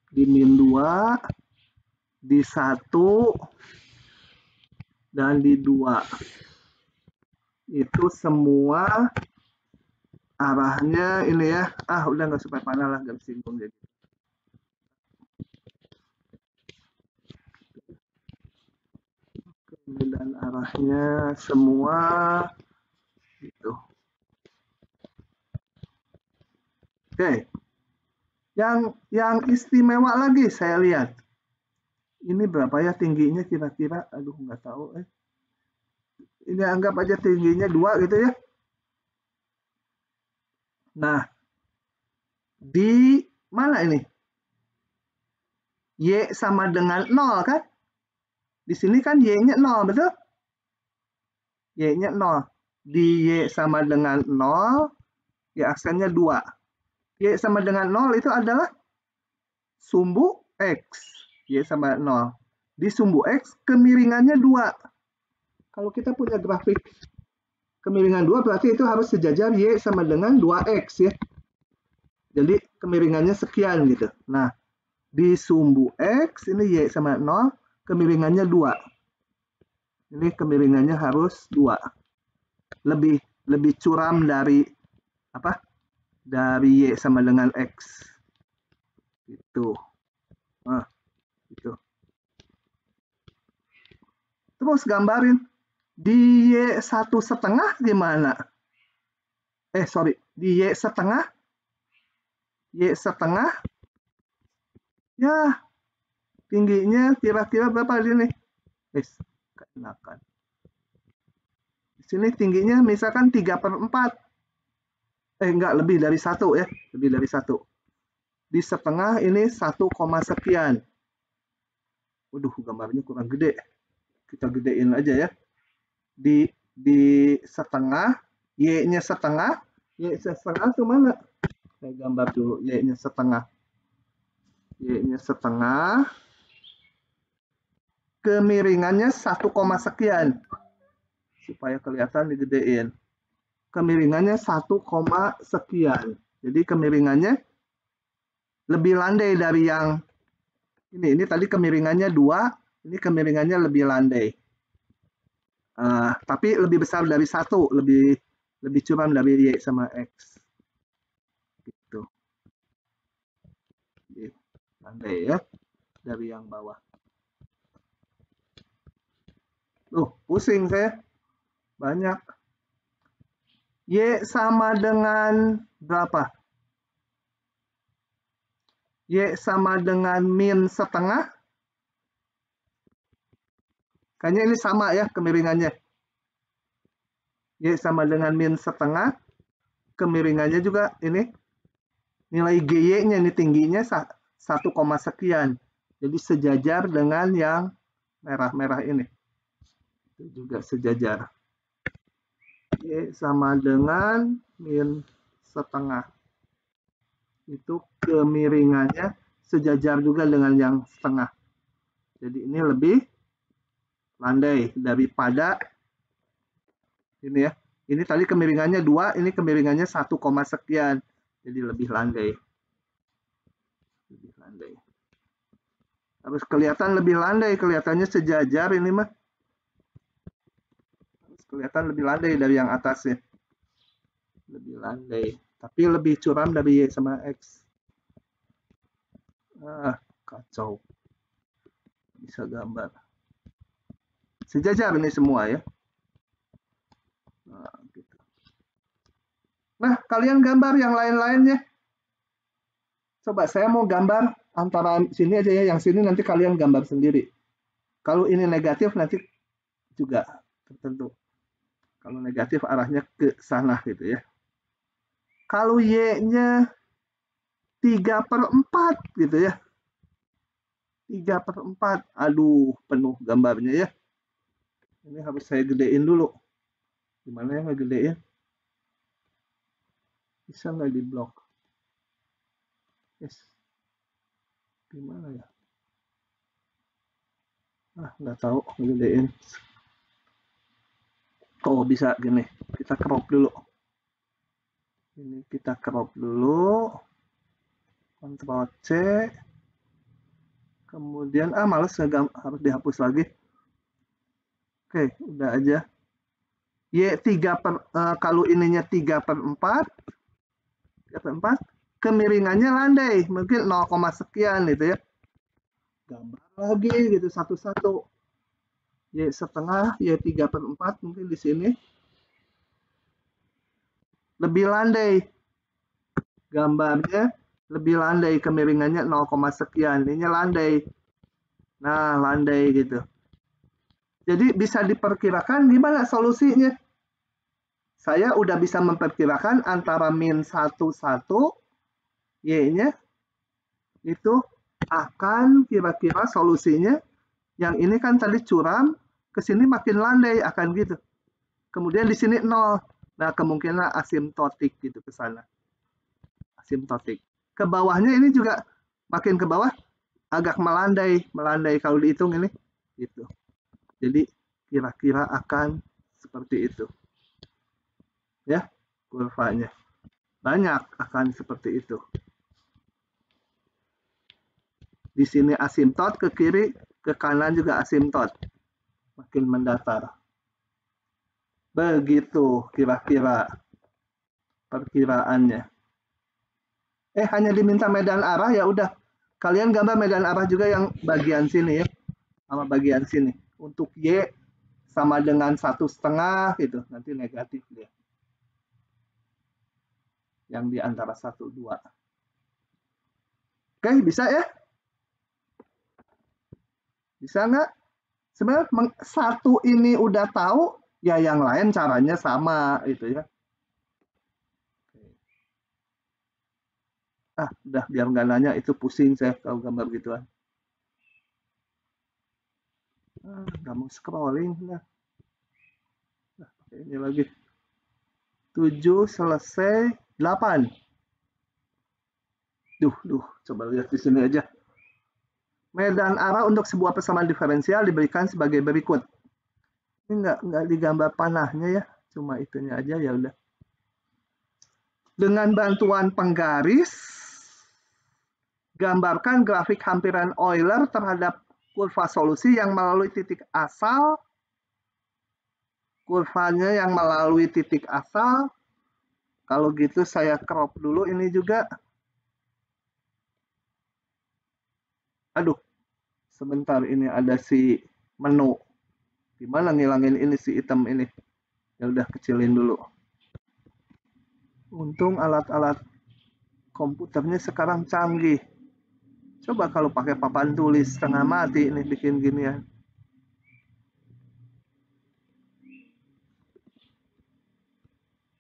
di min 2, di 1, dan di 2. Itu semua arahnya ini ya. Udah nggak supaya panah lah, garis singgung jadi. Dan arahnya semua gitu. Oke. Yang istimewa lagi saya lihat. Ini berapa ya tingginya kira-kira? Aduh, nggak tahu. Ini anggap aja tingginya 2 gitu ya. Nah, di mana ini? Y sama dengan 0 kan? Di sini kan Y-nya 0, betul? Y-nya 0. Di Y sama dengan 0, Y aksennya 2. Y sama dengan 0 itu adalah sumbu X. Y sama 0. Di sumbu X, kemiringannya 2. Kalau kita punya grafik kemiringan 2, berarti itu harus sejajar Y sama dengan 2X ya. Jadi kemiringannya sekian gitu. Nah, di sumbu X, ini Y sama 0, kemiringannya 2. Ini kemiringannya harus 2. Lebih curam dari apa? Dari Y sama dengan X. Gitu. Nah, gitu. Terus gambarin di Y 1,5 gimana? Di Y setengah. Y setengah. Ya, tingginya kira-kira berapa ini? Kenakan. Di sini tingginya misalkan 3/4. Enggak, lebih dari 1 ya. Lebih dari 1. Di setengah ini 1, sekian. Waduh, gambarnya kurang gede. Kita gedein aja ya. Di setengah, Y-nya setengah. Y setengah itu mana? Saya gambar dulu Y-nya setengah. Y-nya setengah. Kemiringannya 1, sekian. Supaya kelihatan digedein. Kemiringannya 1, sekian. Jadi kemiringannya lebih landai dari yang ini. Ini tadi kemiringannya 2, ini kemiringannya lebih landai. Tapi lebih besar dari 1, lebih curam dari Y sama X. Gitu. Landai ya, dari yang bawah. Pusing saya. Banyak. Y sama dengan berapa? Y sama dengan min setengah. Kayaknya ini sama ya kemiringannya. Y sama dengan min setengah. Kemiringannya juga ini. Nilai GY-nya ini tingginya 1, sekian. Jadi sejajar dengan yang merah-merah ini. Itu juga sejajar. Y sama dengan min setengah. Itu kemiringannya sejajar juga dengan yang setengah. Jadi ini lebih landai daripada ini ya. Ini tadi kemiringannya 2, ini kemiringannya 1, sekian. Jadi lebih landai. Lebih landai. Harus kelihatan lebih landai, kelihatannya sejajar ini mah. Harus kelihatan lebih landai dari yang atasnya. Lebih landai. Tapi lebih curam dari Y sama X. Kacau. Bisa gambar. Sejajar ini semua ya. Gitu. Nah, kalian gambar yang lain-lainnya. Coba saya mau gambar antara sini aja ya, yang sini nanti kalian gambar sendiri. Kalau ini negatif nanti juga tertentu. Kalau negatif arahnya ke sana gitu ya. Kalau Y-nya 3/4 gitu ya. 3/4. Aduh, penuh gambarnya ya. Ini harus saya gedein dulu. Gimana ya ngegedein? Bisa nggak di blok? Yes. Gimana ya? Nggak tahu ngegedein. Oh, bisa gini. Kita crop dulu. Ini kita crop dulu. Ctrl C. Kemudian, males harus dihapus lagi. Oke, udah aja. Y 3 kalau ininya 3/4. 3/4. Kemiringannya landai. Mungkin 0, sekian gitu ya. Gambar lagi gitu satu-satu. Y setengah, Y 3/4 mungkin di sini. Lebih landai. Gambarnya lebih landai, kemiringannya 0, sekian. Ini landai. Nah, landai gitu. Jadi bisa diperkirakan gimana solusinya? Saya udah bisa memperkirakan antara min 1, Y-nya itu akan kira-kira solusinya. Yang ini kan tadi curam, ke sini makin landai akan gitu. Kemudian di sini 0. Nah, kemungkinan asimptotik gitu ke sana. Asimptotik. Ke bawahnya ini juga makin ke bawah agak melandai kalau dihitung ini gitu. Jadi kira-kira akan seperti itu. Ya, kurvanya. Banyak akan seperti itu. Di sini asimptot ke kiri, ke kanan juga asimptot. Makin mendatar. Begitu kira-kira perkiraannya. Hanya diminta medan arah, ya udah. Kalian gambar medan arah juga yang bagian sini ya. Sama bagian sini. Untuk Y sama dengan 1,5 gitu. Nanti negatif dia. Yang di antara 1, 2. Oke, bisa ya? Bisa nggak? Sebenarnya 1 ini udah tahu, ya yang lain caranya sama gitu ya. Udah biar nggak nanya, itu pusing saya kalau gambar gituan. Nggak mau scrolling lah. Pakai ini lagi. 7 selesai 8. Coba lihat di sini aja. Medan arah untuk sebuah persamaan diferensial diberikan sebagai berikut. Ini nggak digambar panahnya ya, cuma itunya aja, ya udah. Dengan bantuan penggaris, gambarkan grafik hampiran Euler terhadap kurva solusi yang melalui titik asal kurvanya yang melalui titik asal. Kalau gitu saya crop dulu ini juga. Aduh, sebentar, ini ada si menu. Gimana ngilangin ini si item ini? Ya udah, kecilin dulu. Untung alat-alat komputernya sekarang canggih. Coba kalau pakai papan tulis setengah mati nih bikin ginian.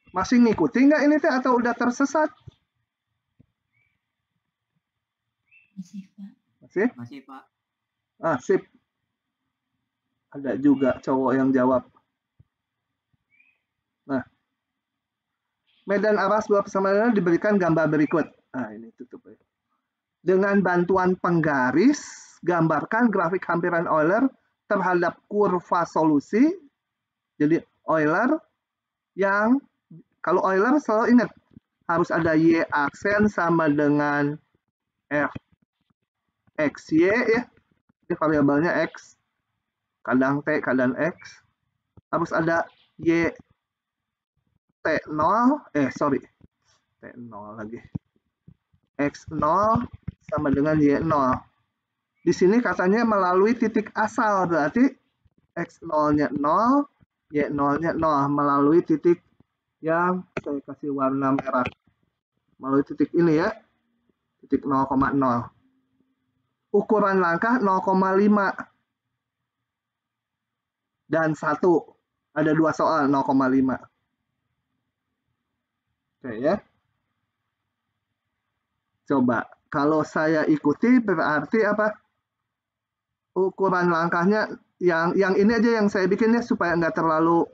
Masih ngikuti nggak ini teh atau udah tersesat? Masih, Pak. Masih? Masih, Pak. Ah, sip. Ada juga cowok yang jawab. Nah, medan arah sebuah persamaran diberikan gambar berikut. Nah, ini tutup ya. Dengan bantuan penggaris, gambarkan grafik hampiran Euler terhadap kurva solusi. Jadi Euler yang, kalau Euler selalu ingat, harus ada Y aksen sama dengan F X Y ya. Ini variabelnya X. Kadang T, kadang X. Harus ada Y T0, T0 lagi. X0 sama dengan Y0. Di sini katanya melalui titik asal, berarti X0-nya 0, Y0-nya 0, melalui titik yang saya kasih warna merah. Melalui titik ini ya, titik 0,0. Ukuran langkah 0,5. Dan 1. Ada 2 soal 0,5. Oke ya. Coba, kalau saya ikuti berarti apa? Ukuran langkahnya yang ini aja yang saya bikinnya supaya nggak terlalu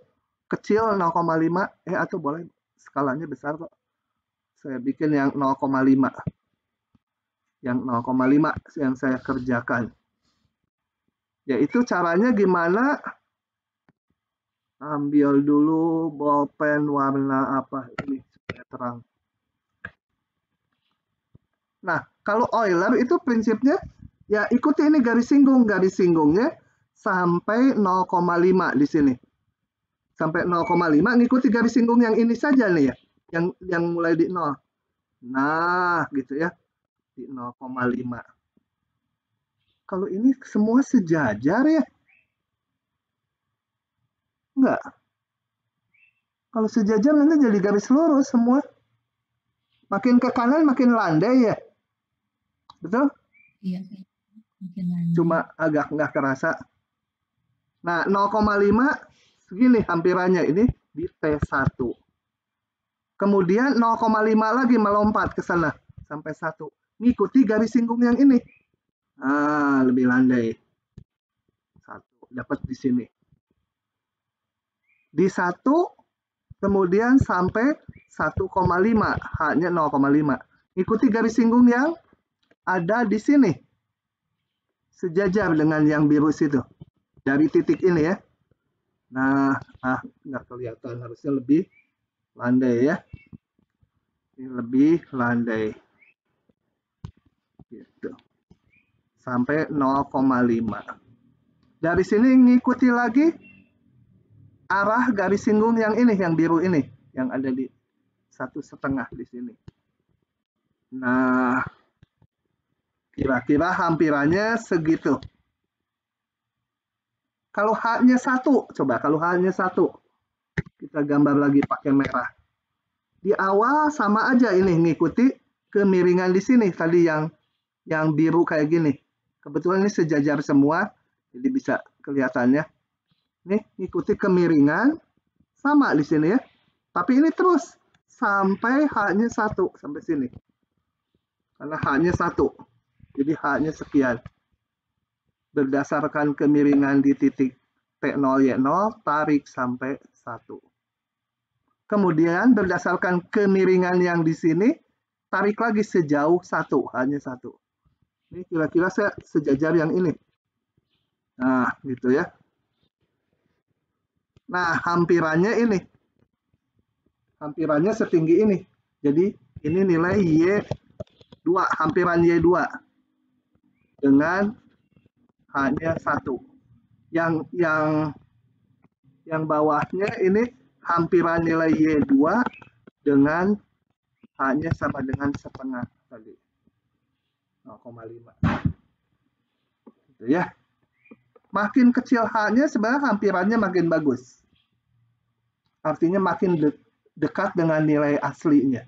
kecil 0,5. Atau boleh skalanya besar kok. Saya bikin yang 0,5. Yang 0,5 yang saya kerjakan. Yaitu caranya gimana? Ambil dulu bolpen warna apa ini supaya terang. Nah, kalau Euler itu prinsipnya ya ikuti ini garis singgung. Garis singgungnya sampai 0,5 di sini. Sampai 0,5 ngikuti garis singgung yang ini saja nih ya. Yang mulai di 0. Nah, gitu ya. Di 0,5. Kalau ini semua sejajar ya? Enggak. Kalau sejajar nanti jadi garis lurus semua. Makin ke kanan makin landai ya. Betul? Iya, makin landai. Cuma agak nggak kerasa. Nah, 0,5 segini hampirannya ini di T1. Kemudian 0,5 lagi melompat ke sana sampai 1. Ngikuti garis singgung yang ini. Nah, lebih landai. 1 dapat di sini. Di 1 kemudian sampai 1,5, hanya 0,5. Ikuti garis singgung yang ada di sini. Sejajar dengan yang biru situ. Dari titik ini ya. Nah, nggak kelihatan, harusnya lebih landai ya. Ini lebih landai. Gitu. Sampai 0,5. Dari sini ngikuti lagi arah garis singgung yang ini, yang biru ini, yang ada di 1,5 di sini. Nah, kira-kira hampirannya segitu. Kalau H-nya 1, coba kalau H-nya 1, kita gambar lagi pakai merah. Di awal sama aja ini, ngikuti kemiringan di sini, tadi yang biru kayak gini. Kebetulan ini sejajar semua, jadi bisa kelihatannya. Nih, ngikuti kemiringan, sama di sini ya. Tapi ini terus, sampai H-nya 1, sampai sini. Karena H-nya 1, jadi H-nya sekian. Berdasarkan kemiringan di titik T0, Y0, tarik sampai 1. Kemudian berdasarkan kemiringan yang di sini, tarik lagi sejauh 1, hanya 1. Ini kira-kira saya sejajar yang ini. Nah, gitu ya. Nah, hampirannya ini. Hampirannya setinggi ini. Jadi, ini nilai Y2, hampiran Y2. Dengan hanya 1. Yang Yang bawahnya ini hampiran nilai Y2 dengan H-nya sama dengan setengah tadi. 0,5. Gitu ya. Makin kecil H-nya sebenarnya hampirannya makin bagus. Artinya makin dekat dengan nilai aslinya.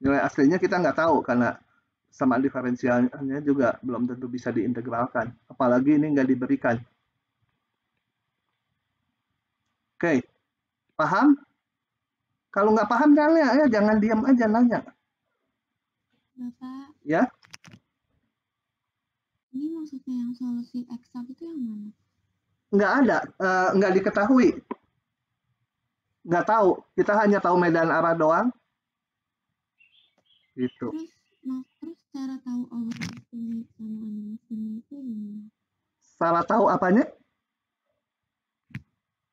Nilai aslinya kita nggak tahu karena sama diferensialnya juga belum tentu bisa diintegralkan. Apalagi ini nggak diberikan. Oke, paham? Kalau nggak paham nanya ya, jangan diam aja nanya. Bapak, Ya, ini maksudnya yang solusi eksak itu yang mana? nggak ada, nggak diketahui. Nggak tahu, kita hanya tahu medan arah doang. Gitu. Terus cara tahu overestimate sama underestimate itu gimana? Salah tahu apanya?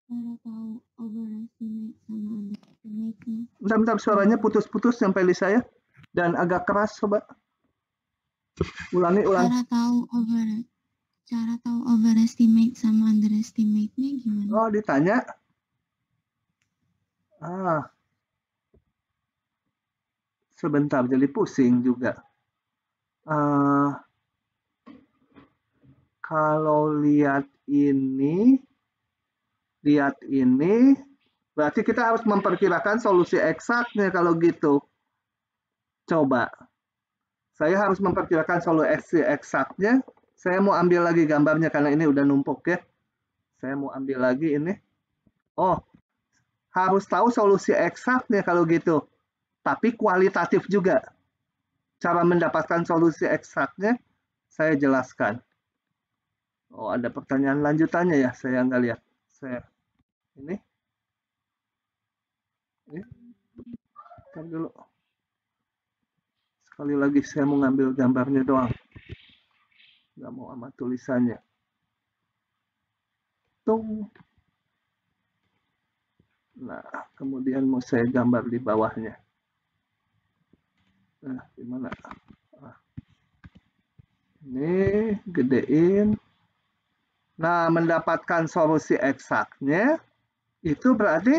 Cara tahu overestimate sama underestimate-nya. Bentar, suaranya putus-putus sampai di saya. Dan agak keras, coba. Ulangi. Cara tahu overestimate sama underestimate-nya gimana? Oh, ditanya. Sebentar, jadi pusing juga. Kalau lihat ini, berarti kita harus memperkirakan solusi eksaknya kalau gitu. Coba. Saya harus memperkirakan solusi eksaknya. Saya mau ambil lagi gambarnya karena ini udah numpuk ya. Saya mau ambil lagi ini. Oh, harus tahu solusi eksaknya kalau gitu. Tapi kualitatif juga. Cara mendapatkan solusi eksaknya saya jelaskan. Oh, ada pertanyaan lanjutannya ya, saya nggak lihat. Ini. Kan dulu. Sekali lagi saya mau ngambil gambarnya doang. Nggak mau sama tulisannya. Tung. Nah, kemudian mau saya gambar di bawahnya. Nah, gimana? Ini gedein. Nah, mendapatkan solusi eksaknya itu berarti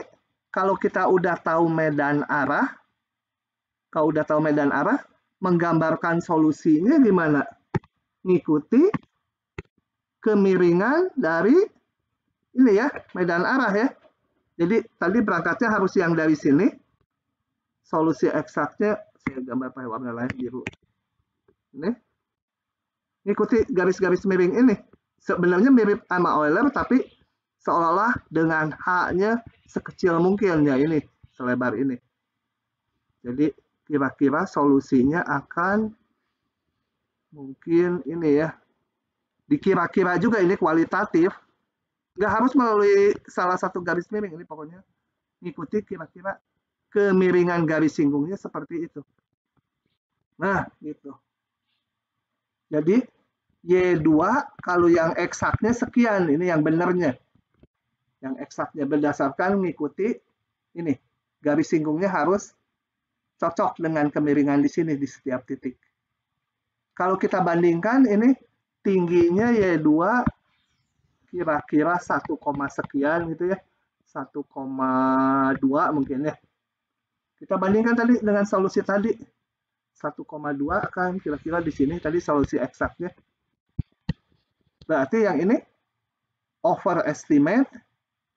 kalau kita udah tahu medan arah, menggambarkan solusinya gimana? Ngikuti kemiringan dari ini ya, medan arah ya. Jadi tadi berangkatnya harus yang dari sini. Solusi eksaknya saya gambar pakai warna lain biru. Ini. Ngikuti garis-garis miring ini. Sebenarnya mirip sama Euler tapi seolah-olah dengan H-nya sekecil mungkin ya ini, selebar ini. Jadi kira-kira solusinya akan mungkin ini ya. Dikira-kira juga ini kualitatif. Nggak harus melalui salah satu garis miring ini pokoknya. Ngikuti kira-kira kemiringan garis singgungnya seperti itu. Nah, gitu. Jadi Y2 kalau yang eksaknya sekian, ini yang benernya. Yang eksaknya berdasarkan mengikuti ini. Garis singgungnya harus cocok dengan kemiringan di sini di setiap titik. Kalau kita bandingkan ini tingginya Y2 kira-kira 1, sekian gitu ya. 1,2 mungkin ya. Kita bandingkan tadi dengan solusi tadi. 1,2 kan kira-kira di sini tadi solusi eksaknya. Berarti yang ini overestimate,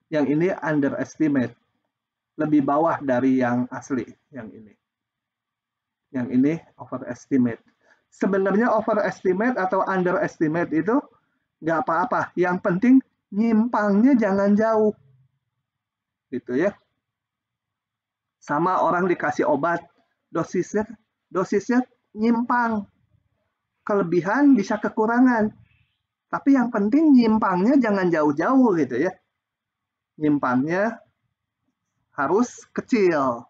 yang ini underestimate. Lebih bawah dari yang asli, yang ini. Yang ini overestimate. Sebenarnya overestimate atau underestimate itu nggak apa-apa. Yang penting nyimpangnya jangan jauh. Gitu ya. Sama orang dikasih obat, dosisnya nyimpang. Kelebihan bisa kekurangan. Tapi yang penting nyimpangnya jangan jauh-jauh gitu ya. Nyimpangnya harus kecil.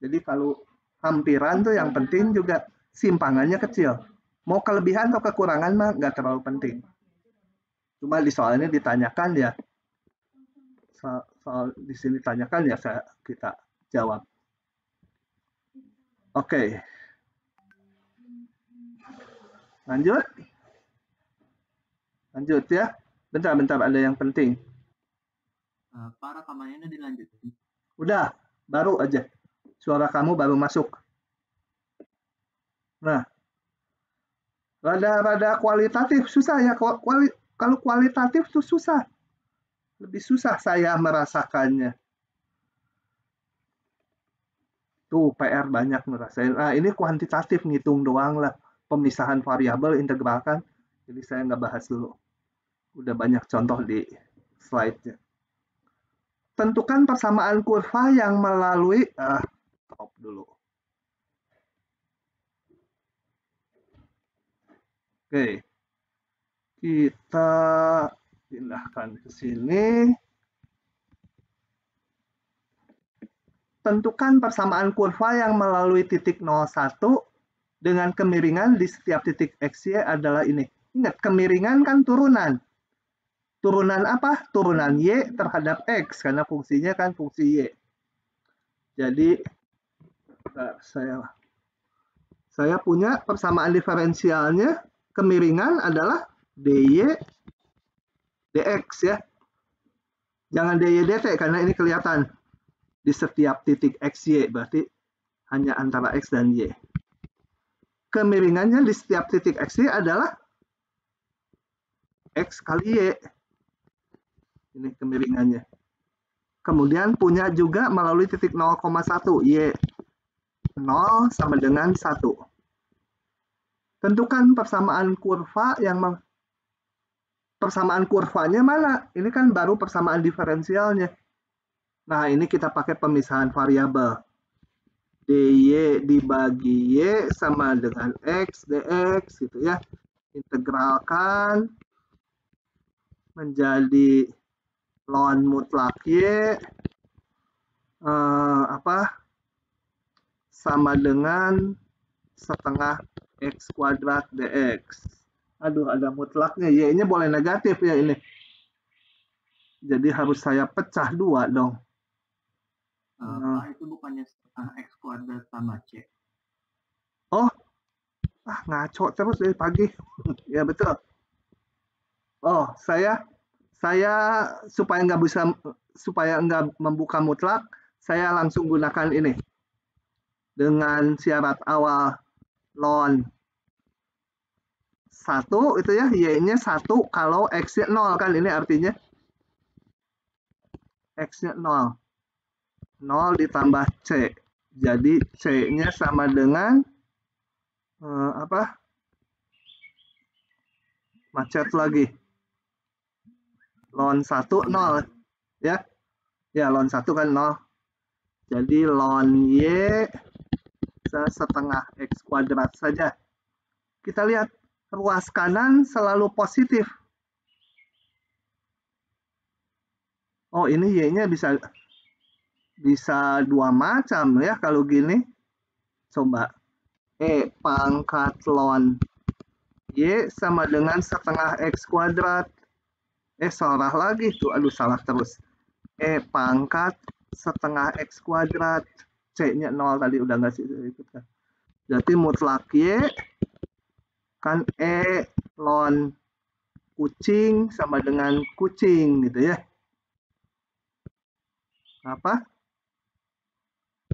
Jadi kalau hampiran tuh yang penting juga simpangannya kecil. Mau kelebihan atau kekurangan mah nggak terlalu penting. Cuma di soal ini ditanyakan ya. Soal di sini ditanyakan ya kita jawab. Oke. Lanjut ya. Bentar, ada yang penting. Pak, rekamannya dilanjutin. Udah, baru aja. Suara kamu baru masuk. Nah, rada kualitatif susah ya. Kalau kualitatif tuh susah. Lebih susah saya merasakannya. Tuh PR banyak ngerasain. Nah, ini kuantitatif, ngitung doang lah. Pemisahan variabel, integralkan. Jadi saya nggak bahas dulu. Udah banyak contoh di slide-nya. Tentukan persamaan kurva yang melalui stop dulu. Oke. Kita pindahkan ke sini. Tentukan persamaan kurva yang melalui titik 01 dengan kemiringan di setiap titik XY adalah ini. Ingat, kemiringan kan turunan. Turunan apa? Turunan Y terhadap X, karena fungsinya kan fungsi Y. Jadi, saya punya persamaan diferensialnya, kemiringan adalah DY DX ya. Jangan DY DT, karena ini kelihatan di setiap titik XY, berarti hanya antara X dan Y. Kemiringannya di setiap titik XY adalah X kali Y. Ini kemiringannya. Kemudian punya juga melalui titik 0,1. Y 0 sama dengan 1. Tentukan persamaan kurva yang persamaan kurvanya mana? Ini kan baru persamaan diferensialnya. Nah, ini kita pakai pemisahan variabel. DY dibagi Y sama dengan X dx gitu ya. Integralkan menjadi ln mutlak Y sama dengan setengah X kuadrat dx. Aduh, ada mutlaknya. Y-nya boleh negatif ya ini. Jadi harus saya pecah 2 dong. Pak, itu bukannya setengah X kuadrat tambah C. Oh, ngaco terus dari pagi. Ya betul. Oh, saya supaya nggak membuka mutlak, saya langsung gunakan ini dengan syarat awal ln 1 itu ya, Y-nya 1 kalau X-nya 0 kan, ini artinya X-nya 0. 0 ditambah C. Jadi C-nya sama dengan macet lagi. Ln 1 0 ya. Ya, ln 1 kan 0. Jadi ln Y setengah X kuadrat saja. Kita lihat ruas kanan selalu positif. Oh, ini Y-nya bisa 2 macam ya kalau gini. Coba. E pangkat ln Y sama dengan setengah X kuadrat. Salah lagi tuh. Aduh, salah terus. E pangkat setengah X kuadrat. C-nya 0 tadi udah nggak sih ikutkan. Jadi mutlak Y kan E ln kucing sama dengan kucing gitu ya. Apa?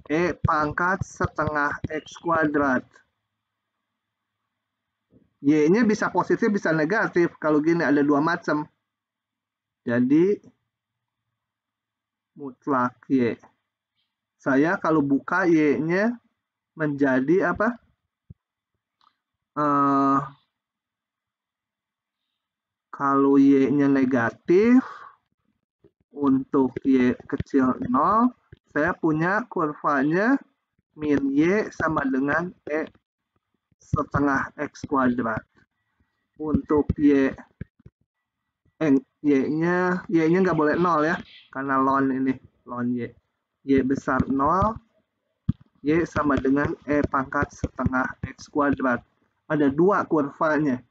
E pangkat setengah X kuadrat. Y-nya bisa positif, bisa negatif. Kalau gini ada 2 macam. Jadi, mutlak Y. Saya kalau buka Y-nya menjadi apa? Kalau Y-nya negatif, untuk Y kecil 0, saya punya kurvanya min Y sama dengan E setengah X kuadrat. Untuk Y-nya nggak boleh 0 ya, karena ln ini, ln Y. Y besar 0, Y sama dengan E pangkat setengah X kuadrat. Ada 2 kurvanya.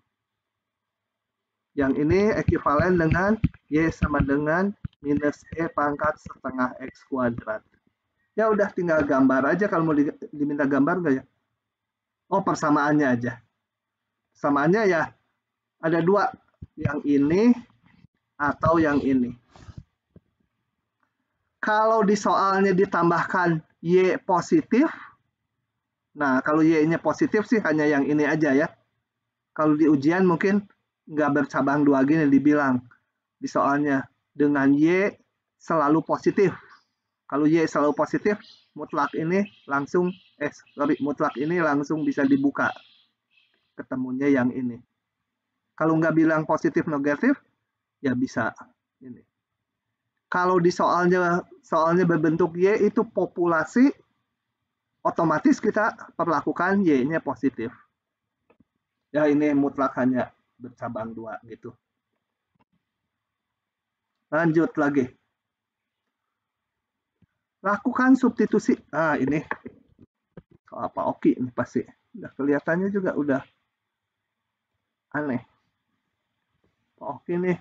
Yang ini ekuivalen dengan Y sama dengan minus E pangkat setengah X kuadrat. Ya udah, tinggal gambar aja kalau mau diminta gambar nggak ya? Oh, persamaannya aja. Persamaannya ya ada 2. Yang ini atau yang ini. Kalau di soalnya ditambahkan Y positif, nah kalau Y-nya positif sih hanya yang ini aja ya. Kalau di ujian mungkin nggak bercabang dua gini dibilang di soalnya dengan Y selalu positif. Kalau Y selalu positif, mutlak ini langsung mutlak ini langsung bisa dibuka. Ketemunya yang ini. Kalau nggak bilang positif negatif, ya bisa ini. Kalau di soalnya berbentuk Y itu populasi, otomatis kita perlakukan Y-nya positif. Ya ini mutlak hanya bercabang dua gitu. Lanjut lagi. Lakukan substitusi. Ah ini soal Pak Oki ini pasti. Udah kelihatannya juga udah aneh. Pak Oki nih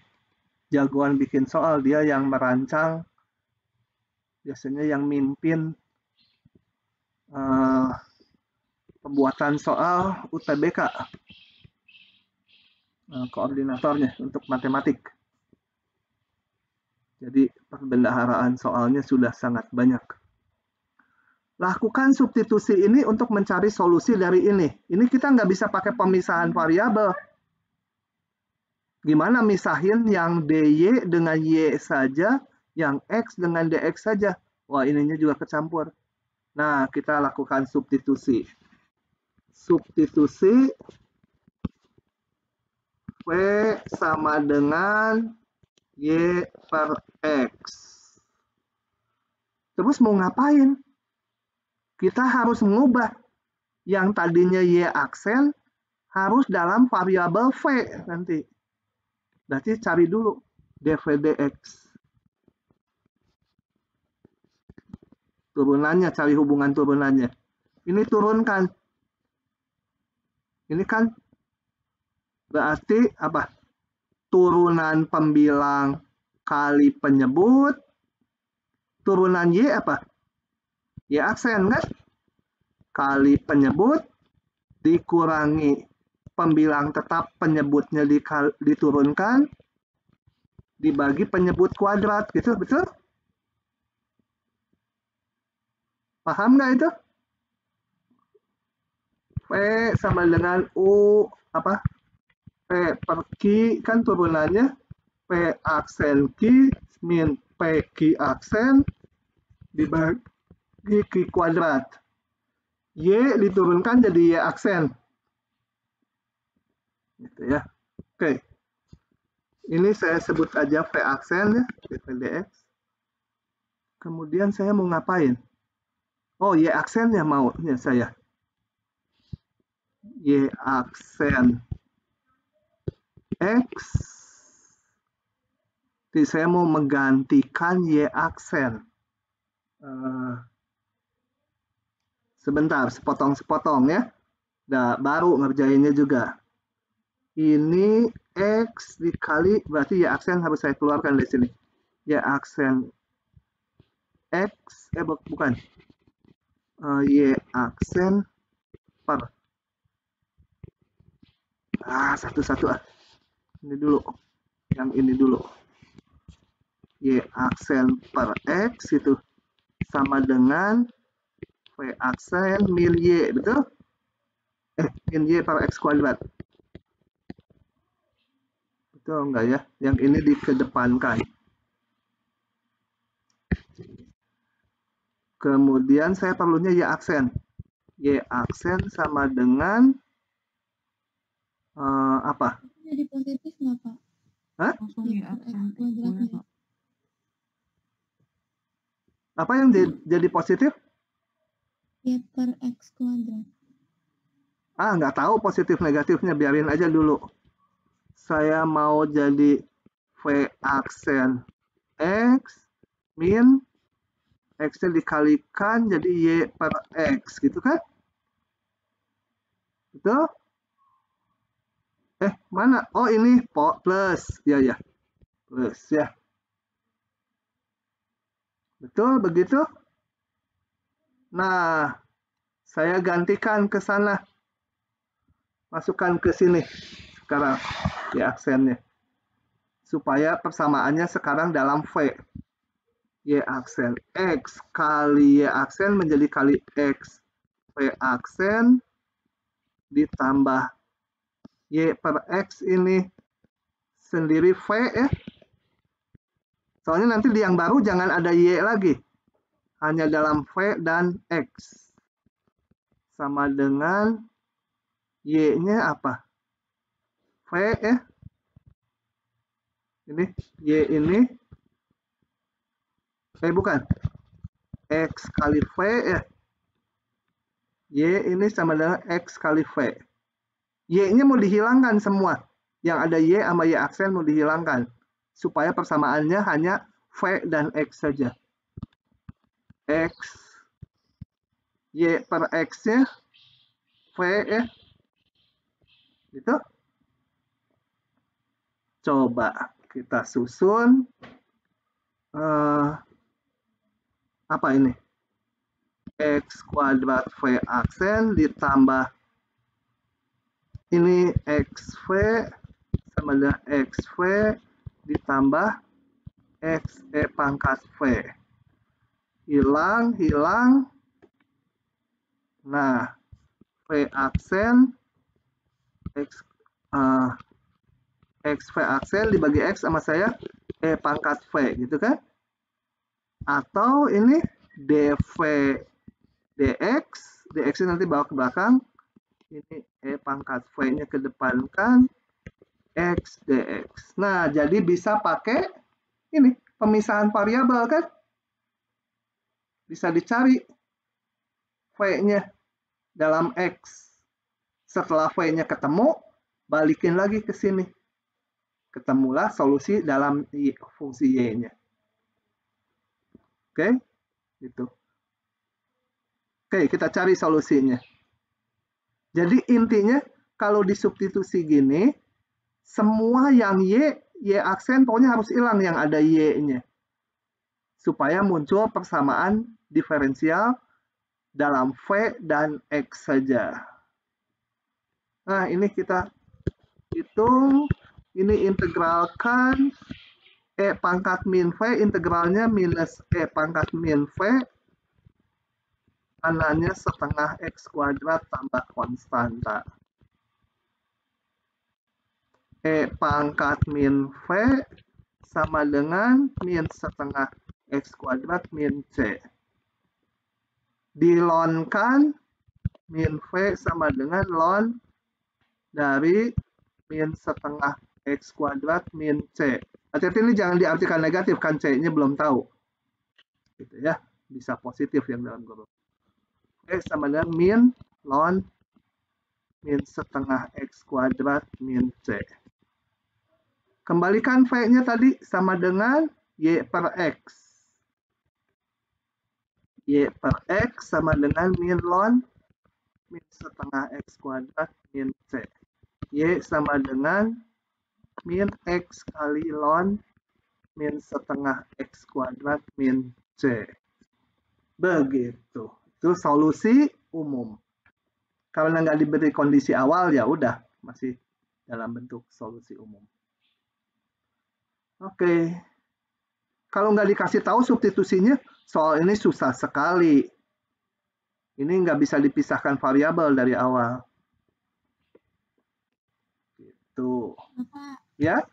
jagoan bikin soal, dia yang merancang, biasanya yang mimpin pembuatan soal UTBK, koordinatornya untuk matematik. Jadi perbendaharaan soalnya sudah sangat banyak. Lakukan substitusi ini untuk mencari solusi dari ini. Ini kita nggak bisa pakai pemisahan variabel. Gimana misahin yang DY dengan Y saja, yang X dengan DX saja? Wah, ininya juga kecampur. Nah, kita lakukan substitusi. Substitusi V sama dengan Y per X. Terus mau ngapain? Kita harus mengubah yang tadinya Y aksen harus dalam variabel V nanti. Berarti cari dulu dv/dx. Turunannya, cari hubungan turunannya. Ini turunkan. Ini kan berarti apa? Turunan pembilang kali penyebut. Turunan Y apa? Y aksen kan? Kali penyebut dikurangi pembilang tetap penyebutnya diturunkan dibagi penyebut kuadrat gitu, betul? Paham nggak itu? P sama dengan U apa? P per Q kan turunannya P aksen Q min P Q aksen dibagi Q kuadrat. Y diturunkan jadi Y aksen. Gitu ya. Oke. Ini saya sebut aja V aksen ya, dv/dx. Kemudian saya mau ngapain? Oh, Y aksennya maunya saya. Y aksen X. Jadi saya mau menggantikan Y aksen. Sebentar, sepotong-sepotong ya. Nah, baru ngerjainnya juga. Ini X dikali, berarti Y aksen harus saya keluarkan dari sini. Y aksen X, bukan. Y aksen per. Satu-satu ah. Ini dulu. Yang ini dulu. Y aksen per X itu sama dengan V aksen min Y, betul? Min Y per X kuadrat. Betul enggak ya? Yang ini dikedepankan. Kemudian saya perlunya Y aksen. Y aksen sama dengan apa? Jadi positif nggak, Pak? Hah? Langsung Y aksen X boleh, Pak. Apa yang jadi positif? Y per X kuadrat. Nggak tahu positif negatifnya, biarin aja dulu. Saya mau jadi V aksen X min X-nya dikalikan jadi Y per X, gitu kan? Betul? Mana? Oh, ini plus. Ya. Plus, ya. Betul, begitu? Nah, saya gantikan ke sana. Masukkan ke sini sekarang, ya aksennya. supaya persamaannya sekarang dalam V. Y aksen X kali Y aksen menjadi kali X V aksen ditambah Y per X ini sendiri V ya. Soalnya nanti di yang baru jangan ada Y lagi. Hanya dalam V dan X. Sama dengan Y-nya apa? V ya. Ini Y ini. Bukan. X kali V ya. Y ini sama dengan X kali V. Y-nya mau dihilangkan semua. Yang ada Y sama Y aksen mau dihilangkan. Supaya persamaannya hanya V dan X saja. X Y per X-nya V ya. Gitu. Coba kita susun. Apa ini? X kuadrat V aksen ditambah ini XV sama dengan XV ditambah XE pangkat V. Hilang. Nah, V aksen XV aksen dibagi X sama saya E pangkat V gitu kan? Atau ini DV DX, DX ini nanti bawa ke belakang. Ini E pangkat V-nya kedepankan X DX. Nah, jadi bisa pakai ini pemisahan variabel kan? Bisa dicari V-nya dalam X. Setelah V-nya ketemu, balikin lagi ke sini. Ketemulah solusi dalam fungsi Y-nya. Oke, gitu. Oke, kita cari solusinya. Jadi intinya kalau disubstitusi gini, semua yang Y aksen pokoknya harus hilang yang ada Y-nya. Supaya muncul persamaan diferensial dalam V dan X saja. Nah, ini kita hitung. Ini integralkan E pangkat min V, integralnya minus E pangkat min V. Kanannya setengah X kuadrat tambah konstanta. E pangkat min V sama dengan min setengah X kuadrat min C. Dilonkan min V sama dengan ln dari min setengah X kuadrat min C. Hati-hati ini jangan diartikan negatif, kan C-nya belum tahu. Gitu ya, bisa positif yang dalam guru. Sama dengan min ln min setengah X kuadrat min C. Kembalikan V-nya tadi sama dengan Y per X. Y per X sama dengan min ln min setengah X kuadrat min C. Y sama dengan min X kali ln min setengah X kuadrat min C. Begitu. Itu solusi umum. Karena nggak diberi kondisi awal, ya udah masih dalam bentuk solusi umum. Oke. Kalau nggak dikasih tahu substitusinya, soal ini susah sekali. Ini nggak bisa dipisahkan variabel dari awal. Gitu. Bapak, Ya?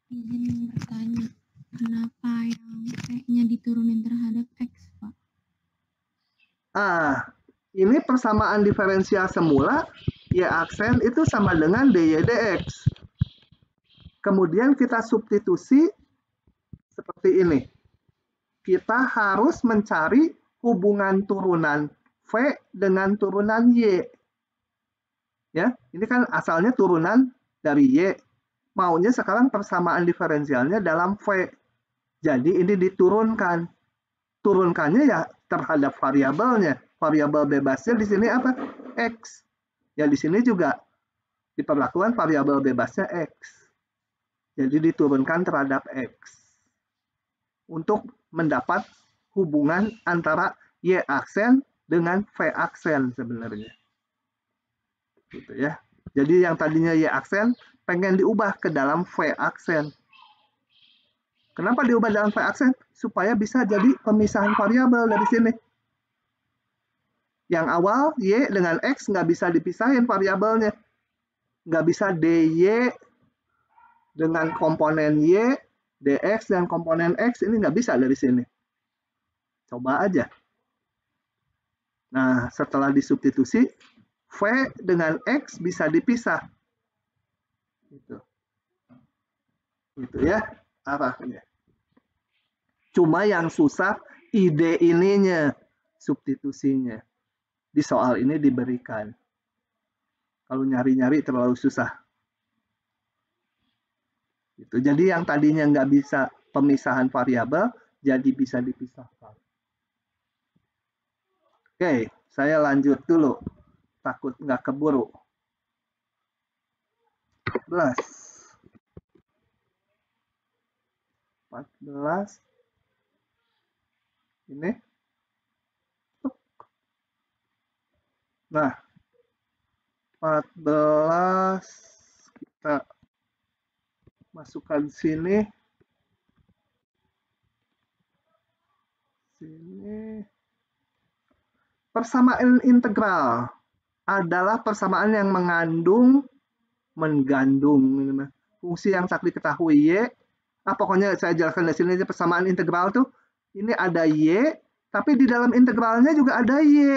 izin bertanya, kenapa yang V-nya diturunin terhadap X, Pak? Ini persamaan diferensial semula, Y aksen itu sama dengan DY dx. Kemudian kita substitusi seperti ini. Kita harus mencari hubungan turunan V dengan turunan Y. Ya, ini kan asalnya turunan dari Y. Maunya sekarang persamaan diferensialnya dalam V. Jadi ini diturunkan. Turunkannya ya terhadap variabelnya. Variabel bebasnya di sini apa? X. Ya di sini juga diperlakukan variabel bebasnya X. Jadi diturunkan terhadap X. Untuk mendapat hubungan antara Y aksen dengan V aksen sebenarnya. Gitu ya. Jadi yang tadinya Y aksen pengen diubah ke dalam V aksen. Kenapa diubah dalam V aksen? Supaya bisa jadi pemisahan variabel dari sini. Yang awal Y dengan X nggak bisa dipisahin variabelnya. Nggak bisa DY dengan komponen Y, DX dan komponen X ini nggak bisa dari sini. Coba aja. Nah, setelah disubstitusi, V dengan X bisa dipisah. Gitu ya arahnya. Cuma yang susah ide ininya, substitusinya. Di soal ini diberikan. Kalau nyari-nyari terlalu susah. Gitu. Jadi yang tadinya nggak bisa pemisahan variabel, jadi bisa dipisahkan. Oke, saya lanjut dulu. Takut nggak keburu. 14. Ini. Nah, 14 kita masukkan sini. Persamaan integral adalah persamaan yang menggandung fungsi yang tak diketahui Y. Pokoknya saya jelaskan di sini aja persamaan integral tuh ini ada Y, tapi di dalam integralnya juga ada Y.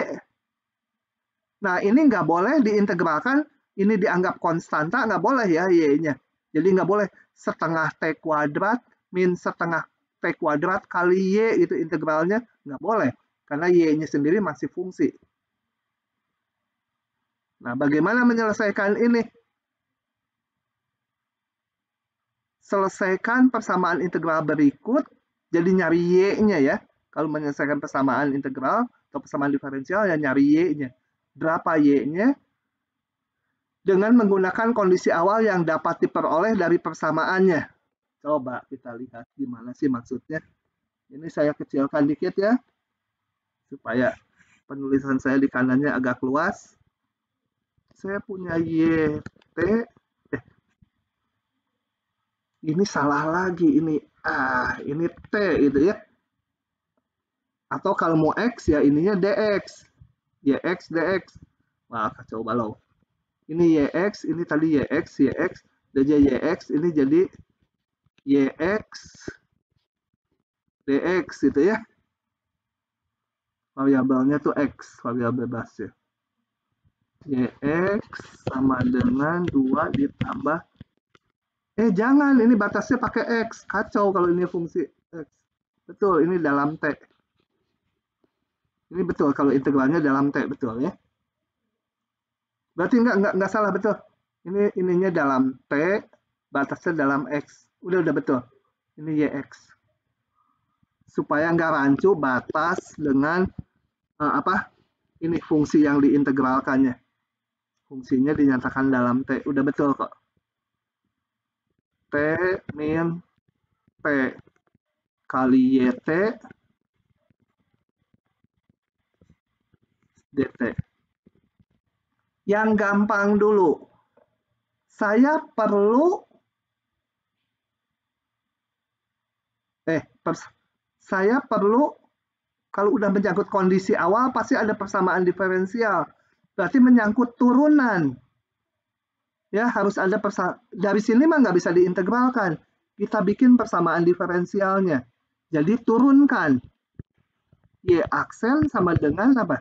Nah, ini nggak boleh diintegralkan, ini dianggap konstanta, nggak boleh ya Y-nya. Jadi nggak boleh setengah T kuadrat min setengah T kuadrat kali Y itu integralnya, nggak boleh. Karena Y-nya sendiri masih fungsi. Nah, bagaimana menyelesaikan ini? Selesaikan persamaan integral berikut, jadi nyari Y-nya ya. Kalau menyelesaikan persamaan integral atau persamaan diferensial, ya nyari Y-nya. Berapa Y-nya? Dengan menggunakan kondisi awal yang dapat diperoleh dari persamaannya. Coba kita lihat gimana sih maksudnya. Ini saya kecilkan dikit ya, supaya penulisan saya di kanannya agak luas. Saya punya YT. Ini salah lagi ini. Ini T gitu ya. Atau kalau mau X ya ininya DX. YX, DX. Wah, kacau balau. Ini YX, ini tadi YX, dan YX ini jadi YX, DX gitu ya. Variabelnya tuh X, variabel bebas ya. YX sama dengan 2 ditambah jangan, ini batasnya pakai X. Kacau kalau ini fungsi X. Betul, ini dalam T. Ini betul kalau integralnya dalam T, betul ya. Berarti nggak salah, betul. Ini ininya dalam T, batasnya dalam X. Udah betul. Ini YX. Supaya nggak rancu batas dengan ini fungsi yang diintegralkannya. Fungsinya dinyatakan dalam T. Udah betul kok. T min T kali YT DT. Yang gampang dulu. Saya perlu kalau udah menyangkut kondisi awal pasti ada persamaan diferensial. Berarti menyangkut turunan. Ya, harus ada dari sini mah nggak bisa diintegralkan. Kita bikin persamaan diferensialnya. Jadi turunkan. Y aksen sama dengan apa?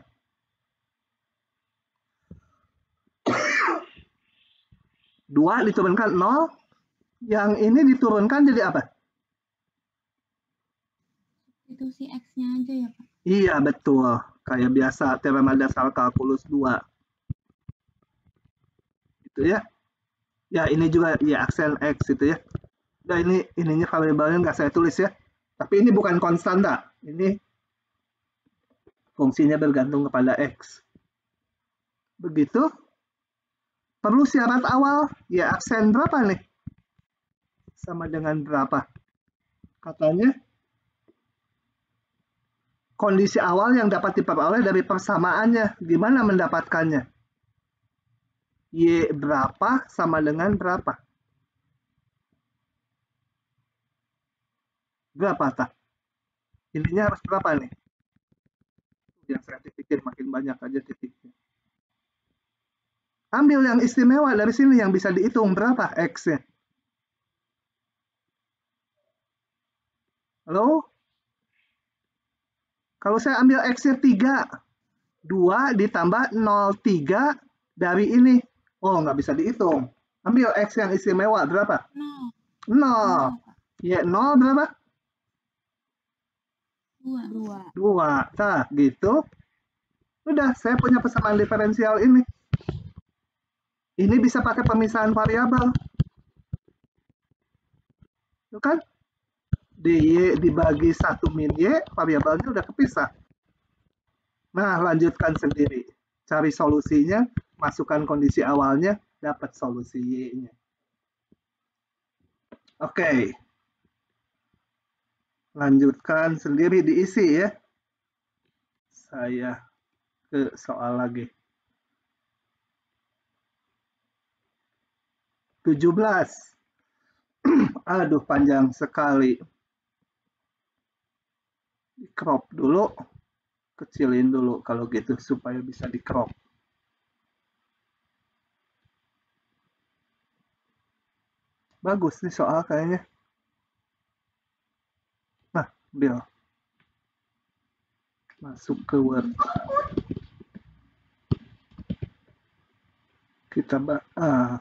Dua diturunkan 0. Yang ini diturunkan jadi apa? Itu si X-nya aja ya, Pak? Iya, betul. Kayak biasa, teorema dasar kalkulus 2. Gitu ya. Ya, ini juga ya aksen X itu ya. Nah, ininya variabelnya nggak saya tulis ya. Tapi ini bukan konstanta. Ini fungsinya bergantung kepada X. Begitu. Perlu syarat awal. Ya, aksen berapa nih? Sama dengan berapa? Katanya kondisi awal yang dapat diperoleh dari persamaannya. Gimana mendapatkannya? Y berapa sama dengan berapa? Berapa, tak? Intinya harus berapa nih? Yang saya pikir makin banyak aja titiknya. Ambil yang istimewa dari sini yang bisa dihitung berapa X-nya. Halo? Kalau saya ambil X-nya 3, 2 ditambah 0,3 dari ini. Oh, nggak bisa dihitung. Ambil X yang istimewa berapa? 0. 0. Y 0 berapa? 2. 2. Nah, gitu. Udah, saya punya persamaan diferensial ini. Ini bisa pakai pemisahan variabel. Itu kan? dy dibagi 1 min y, variabelnya udah kepisah. Nah, lanjutkan sendiri. Cari solusinya, masukkan kondisi awalnya, dapat solusi y-nya. Oke. Lanjutkan sendiri diisi ya. Saya ke soal lagi. 17. Aduh, panjang sekali. Di crop dulu. Kecilin dulu kalau gitu supaya bisa di crop. Bagus nih soal kayaknya. Nah, Bill. Masuk ke Word. Kita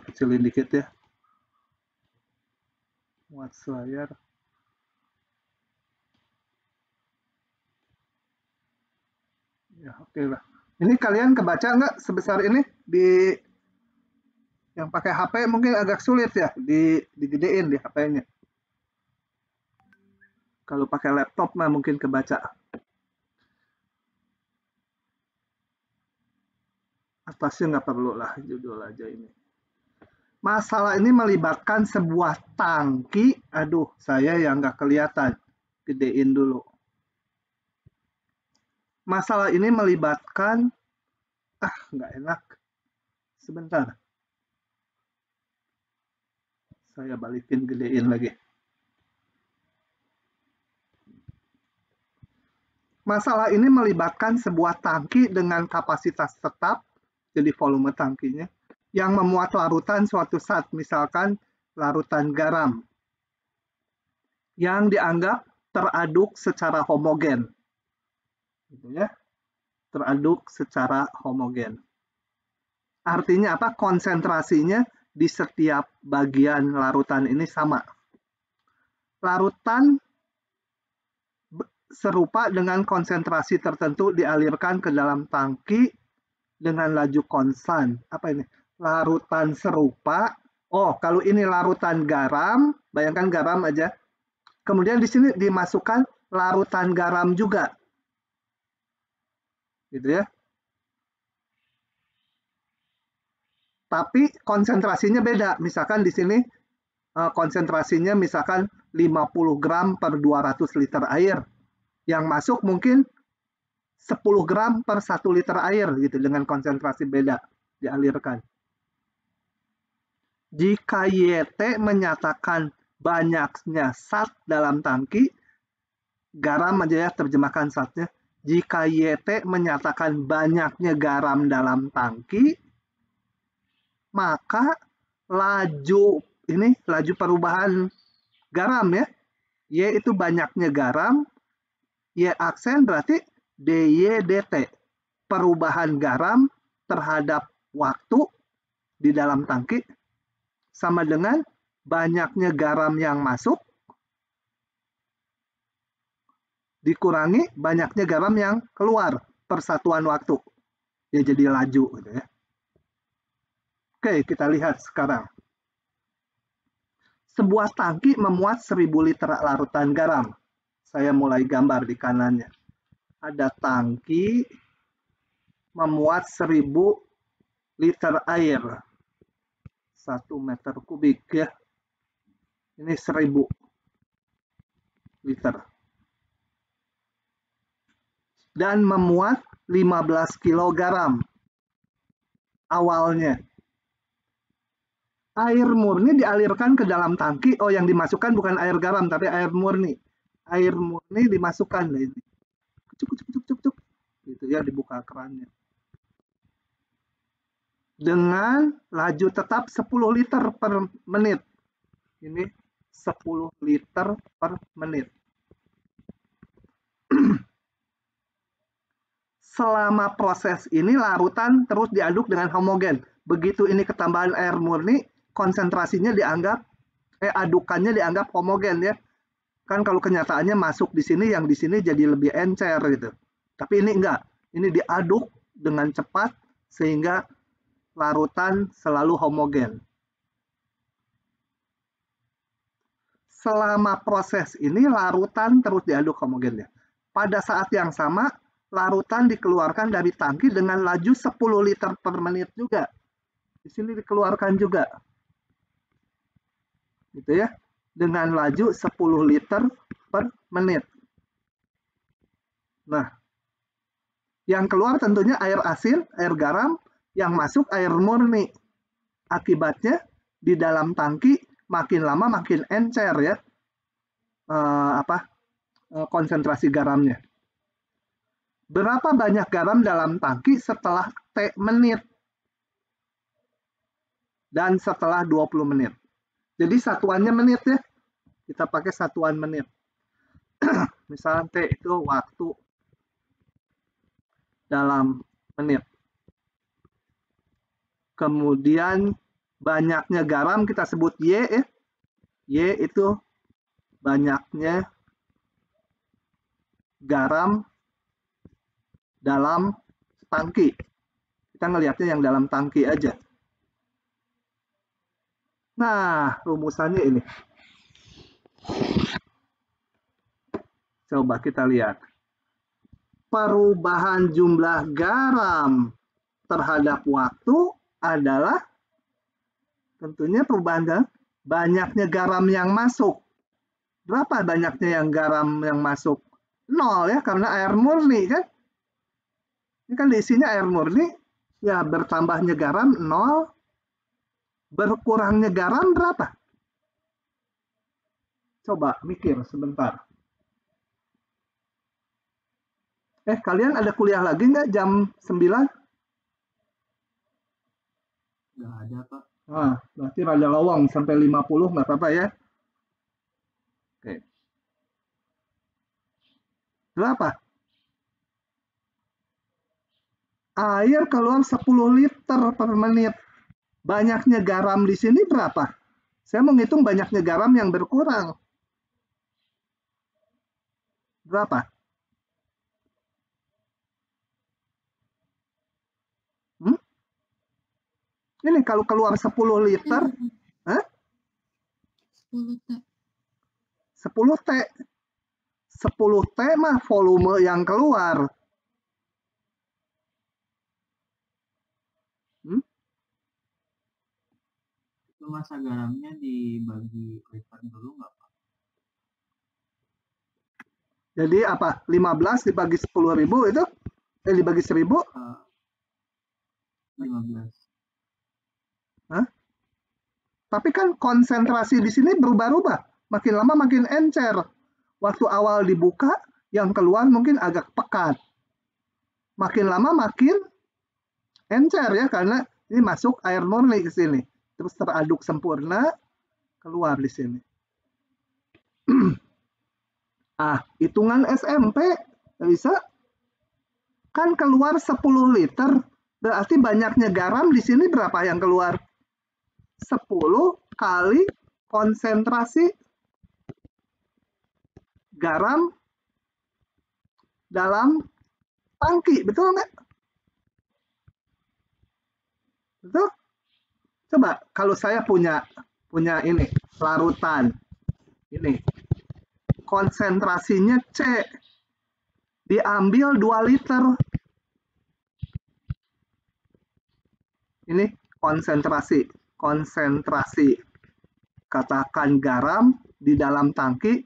kecilin dikit ya. Muat layar. Ya, oke lah. Ini kalian kebaca nggak sebesar ini? Di yang pakai HP mungkin agak sulit ya, digedein di HP-nya. Kalau pakai laptop mah mungkin kebaca. Atasnya nggak perlu lah, judul aja ini. Masalah ini melibatkan sebuah tangki. Aduh, saya yang nggak kelihatan. Gedein dulu. Masalah ini melibatkan, nggak enak. Sebentar. Saya balikin, gedein lagi. Masalah ini melibatkan sebuah tangki dengan kapasitas tetap, jadi volume tangkinya, yang memuat larutan suatu zat, misalkan larutan garam, yang dianggap teraduk secara homogen. Gitu ya. Teraduk secara homogen. Artinya apa? Konsentrasinya di setiap bagian larutan ini sama. Larutan serupa dengan konsentrasi tertentu dialirkan ke dalam tangki dengan laju konstan. Apa ini? Larutan serupa. Oh, kalau ini larutan garam, bayangkan garam aja. Kemudian di sini dimasukkan larutan garam juga. Gitu ya. Tapi konsentrasinya beda. Misalkan di sini konsentrasinya misalkan 50 gram per 200 liter air. Yang masuk mungkin 10 gram per 1 liter air gitu, dengan konsentrasi beda dialirkan. Jika YT menyatakan banyaknya zat dalam tangki, garam aja ya, terjemahkan zatnya. Jika YT menyatakan banyaknya garam dalam tangki, maka laju perubahan garam ya. Y itu banyaknya garam, Y aksen berarti dy dt. Perubahan garam terhadap waktu di dalam tangki sama dengan banyaknya garam yang masuk dikurangi banyaknya garam yang keluar per satuan waktu. Ya jadi laju gitu ya. Oke, kita lihat sekarang. Sebuah tangki memuat 1000 liter larutan garam. Saya mulai gambar di kanannya. Ada tangki memuat 1000 liter air. 1 meter kubik ya. Ini 1000 liter. Dan memuat 15 kg garam. Awalnya. Air murni dialirkan ke dalam tangki. Oh, yang dimasukkan bukan air garam, tapi air murni. Air murni dimasukkan. Nah, ini. Cuk, cuk, cuk, cuk, cuk. Gitu ya, dibuka kerannya. Dengan laju tetap 10 liter per menit. Ini 10 liter per menit. Selama proses ini larutan terus diaduk dengan homogen. Begitu ini ketambahan air murni, konsentrasinya dianggap, adukannya dianggap homogen ya. Kan kalau kenyataannya masuk di sini, yang di sini jadi lebih encer gitu. Tapi ini enggak. Ini diaduk dengan cepat sehingga larutan selalu homogen. Selama proses ini larutan terus diaduk homogen ya. Pada saat yang sama, larutan dikeluarkan dari tangki dengan laju 10 liter per menit juga. Di sini dikeluarkan juga. Gitu ya. Dengan laju 10 liter per menit. Nah, yang keluar tentunya air asin, air garam, yang masuk air murni. Akibatnya di dalam tangki makin lama makin encer ya. Konsentrasi garamnya. Berapa banyak garam dalam tangki setelah T menit dan setelah 20 menit. Jadi satuannya menit ya. Kita pakai satuan menit. Misalnya T itu waktu dalam menit. Kemudian banyaknya garam kita sebut Y ya. Y itu banyaknya garam dalam tangki. Kita ngelihatnya yang dalam tangki aja. Nah, rumusannya ini. Coba kita lihat. Perubahan jumlah garam terhadap waktu adalah tentunya perubahan banyaknya garam yang masuk. Berapa banyaknya yang garam yang masuk? 0 ya, karena air murni kan. Ini kan diisinya air murni, ya bertambahnya garam 0, berkurangnya garam berapa? Coba mikir sebentar. Kalian ada kuliah lagi nggak jam 9? Nggak ada, Pak. Berarti rada lowong sampai 50 nggak apa-apa ya. Oke. Berapa? Air keluar 10 liter per menit. Banyaknya garam di sini berapa? Saya mau ngitung banyaknya garam yang berkurang. Berapa? Ini kalau keluar 10 liter, 10 T. 10 T. 10 T mah volume yang keluar. Itu masa garamnya dibagi lipat dulu nggak, Pak? Jadi apa? 15 dibagi 10.000 itu? Dibagi 1.000? 15. Tapi kan konsentrasi di sini berubah-ubah. Makin lama makin encer. Waktu awal dibuka, yang keluar mungkin agak pekat. Makin lama makin encer ya, karena ini masuk air murni ke sini. Terus teraduk sempurna, keluar di sini. Hitungan SMP bisa. Kan keluar 10 liter, berarti banyaknya garam di sini berapa yang keluar? 10 kali konsentrasi garam dalam tangki, betul nggak? Betul? Coba kalau saya punya ini larutan, ini konsentrasinya C, diambil 2 liter. Ini konsentrasi katakan garam di dalam tangki,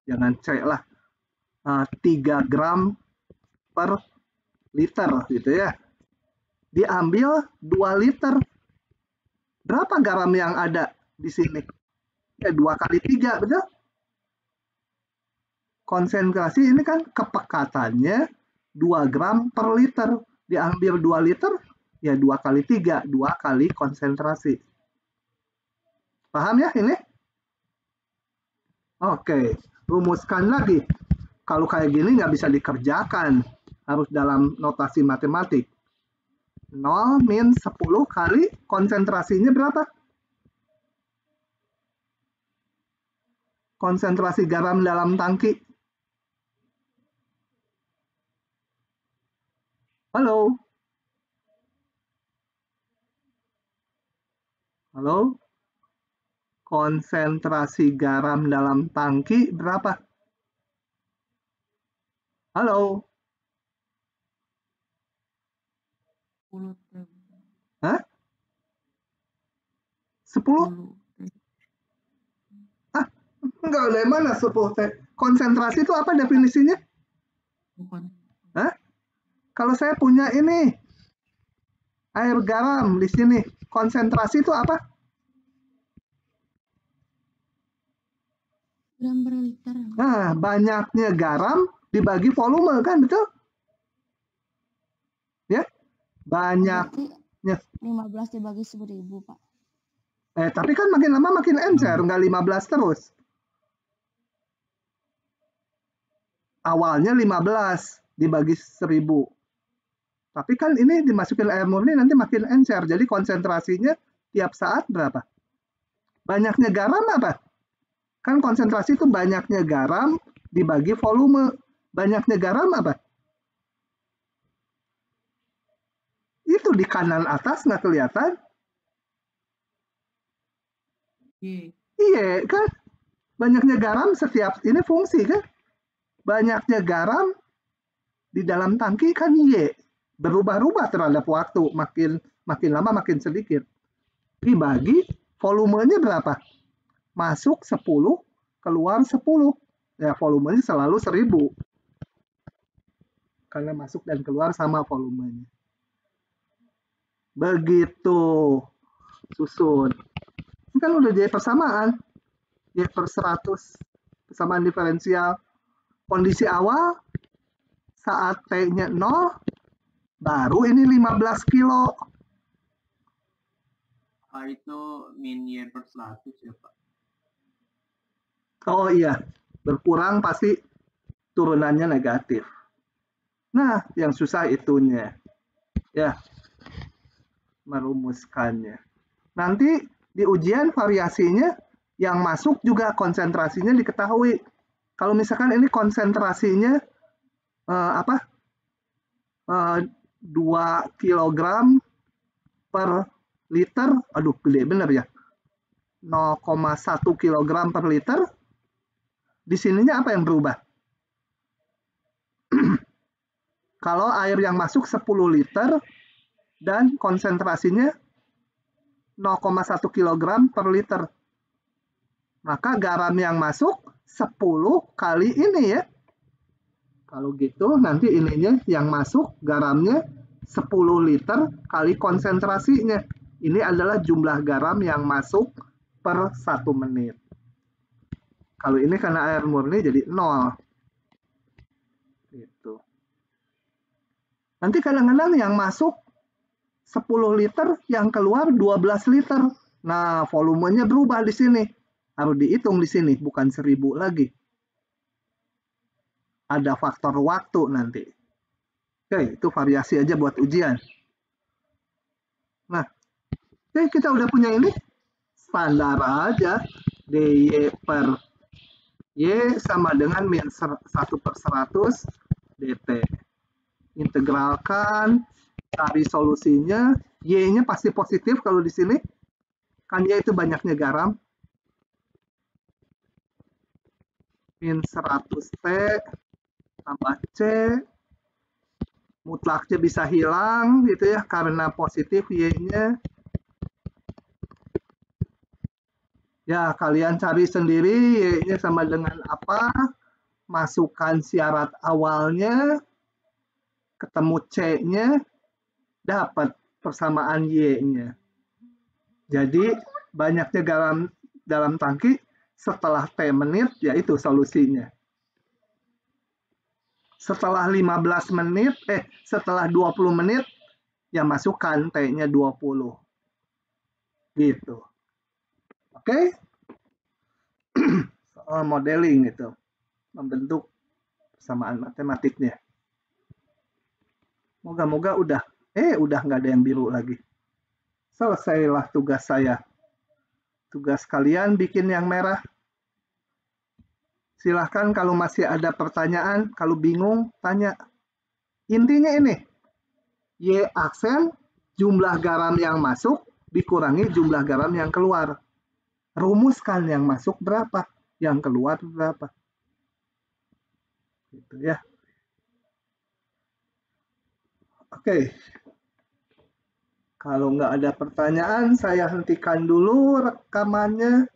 jangan C lah, 3 gram per liter gitu ya. Diambil 2 liter. Berapa garam yang ada di sini? Ya 2 kali 3, betul? Konsentrasi ini kan kepekatannya 2 gram per liter. Diambil 2 liter, ya 2 kali 3, 2 kali konsentrasi. Paham ya ini? Oke, rumuskan lagi. Kalau kayak gini nggak bisa dikerjakan, harus dalam notasi matematik. 0 min 10 kali konsentrasinya berapa? Konsentrasi garam dalam tangki. Halo? Halo? Konsentrasi garam dalam tangki berapa? Halo? 10 T. Hah? 10? 10 T. Enggak, dari mana 10 T? Konsentrasi itu apa definisinya? Bukan. Hah? Kalau saya punya ini, air garam di sini, konsentrasi itu apa? Gram per liter. Nah, banyaknya garam dibagi volume, kan, betul? Ya, banyaknya. 15 dibagi 1000, Pak. Tapi kan makin lama makin encer, nggak 15 terus. Awalnya 15 dibagi 1000. Tapi kan ini dimasukin air murni nanti makin encer, jadi konsentrasinya tiap saat berapa? Banyaknya garam apa? Kan konsentrasi itu banyaknya garam dibagi volume. Banyaknya garam apa? Itu di kanan atas nggak kelihatan? Iya kan? Banyaknya garam setiap, ini fungsi kan? Banyaknya garam di dalam tangki kan Y. Berubah-ubah terhadap waktu. Makin lama makin sedikit. Dibagi volumenya berapa? Masuk 10, keluar 10. Ya, volumenya selalu 1000. Karena masuk dan keluar sama volumenya. Begitu susun. Ini kan udah jadi persamaan. Y per 100. Persamaan diferensial. Kondisi awal, saat T-nya 0, baru ini 15 kilo. Itu min Y per 100 ya, Pak? Oh iya, berkurang pasti turunannya negatif. Nah, yang susah itunya. Ya, merumuskannya. Nanti di ujian variasinya yang masuk juga konsentrasinya diketahui. Kalau misalkan ini konsentrasinya 2 kilogram per liter, aduh gede bener ya, 0,1 kilogram per liter. Di sininya apa yang berubah? Kalau air yang masuk 10 liter dan konsentrasinya 0,1 kilogram per liter, maka garam yang masuk 10 kali ini ya. Kalau gitu nanti ininya yang masuk garamnya 10 liter kali konsentrasinya. Ini adalah jumlah garam yang masuk per 1 menit. Kalau ini karena air murni jadi 0. Gitu. Nanti kadang-kadang yang masuk 10 liter, yang keluar 12 liter. Nah, volumenya berubah di sini. Harus dihitung di sini, bukan 1000 lagi. Ada faktor waktu nanti. Oke, itu variasi aja buat ujian. Nah, oke, kita udah punya ini. Standar aja. dy per Y sama dengan min 1 per 100 dt. Integralkan, cari solusinya. Y-nya pasti positif kalau di sini. Kan Y itu banyaknya garam. Min 100 T tambah C. Mutlaknya bisa hilang gitu ya, karena positif Y-nya. Ya, kalian cari sendiri Y-nya sama dengan apa. Masukkan syarat awalnya. Ketemu C-nya. Dapat persamaan Y-nya. Jadi banyaknya garam dalam tangki setelah T menit, yaitu solusinya. Setelah 15 menit, setelah 20 menit, ya masukkan T-nya 20. Gitu. Oke? Soal modeling itu. Membentuk persamaan matematiknya. Moga-moga udah nggak ada yang biru lagi. Selesailah tugas saya. Tugas kalian bikin yang merah. Silahkan kalau masih ada pertanyaan, kalau bingung, tanya. Intinya ini, Y aksen, jumlah garam yang masuk, dikurangi jumlah garam yang keluar. Rumuskan yang masuk berapa, yang keluar berapa. Gitu ya. Oke. Kalau nggak ada pertanyaan, saya hentikan dulu rekamannya.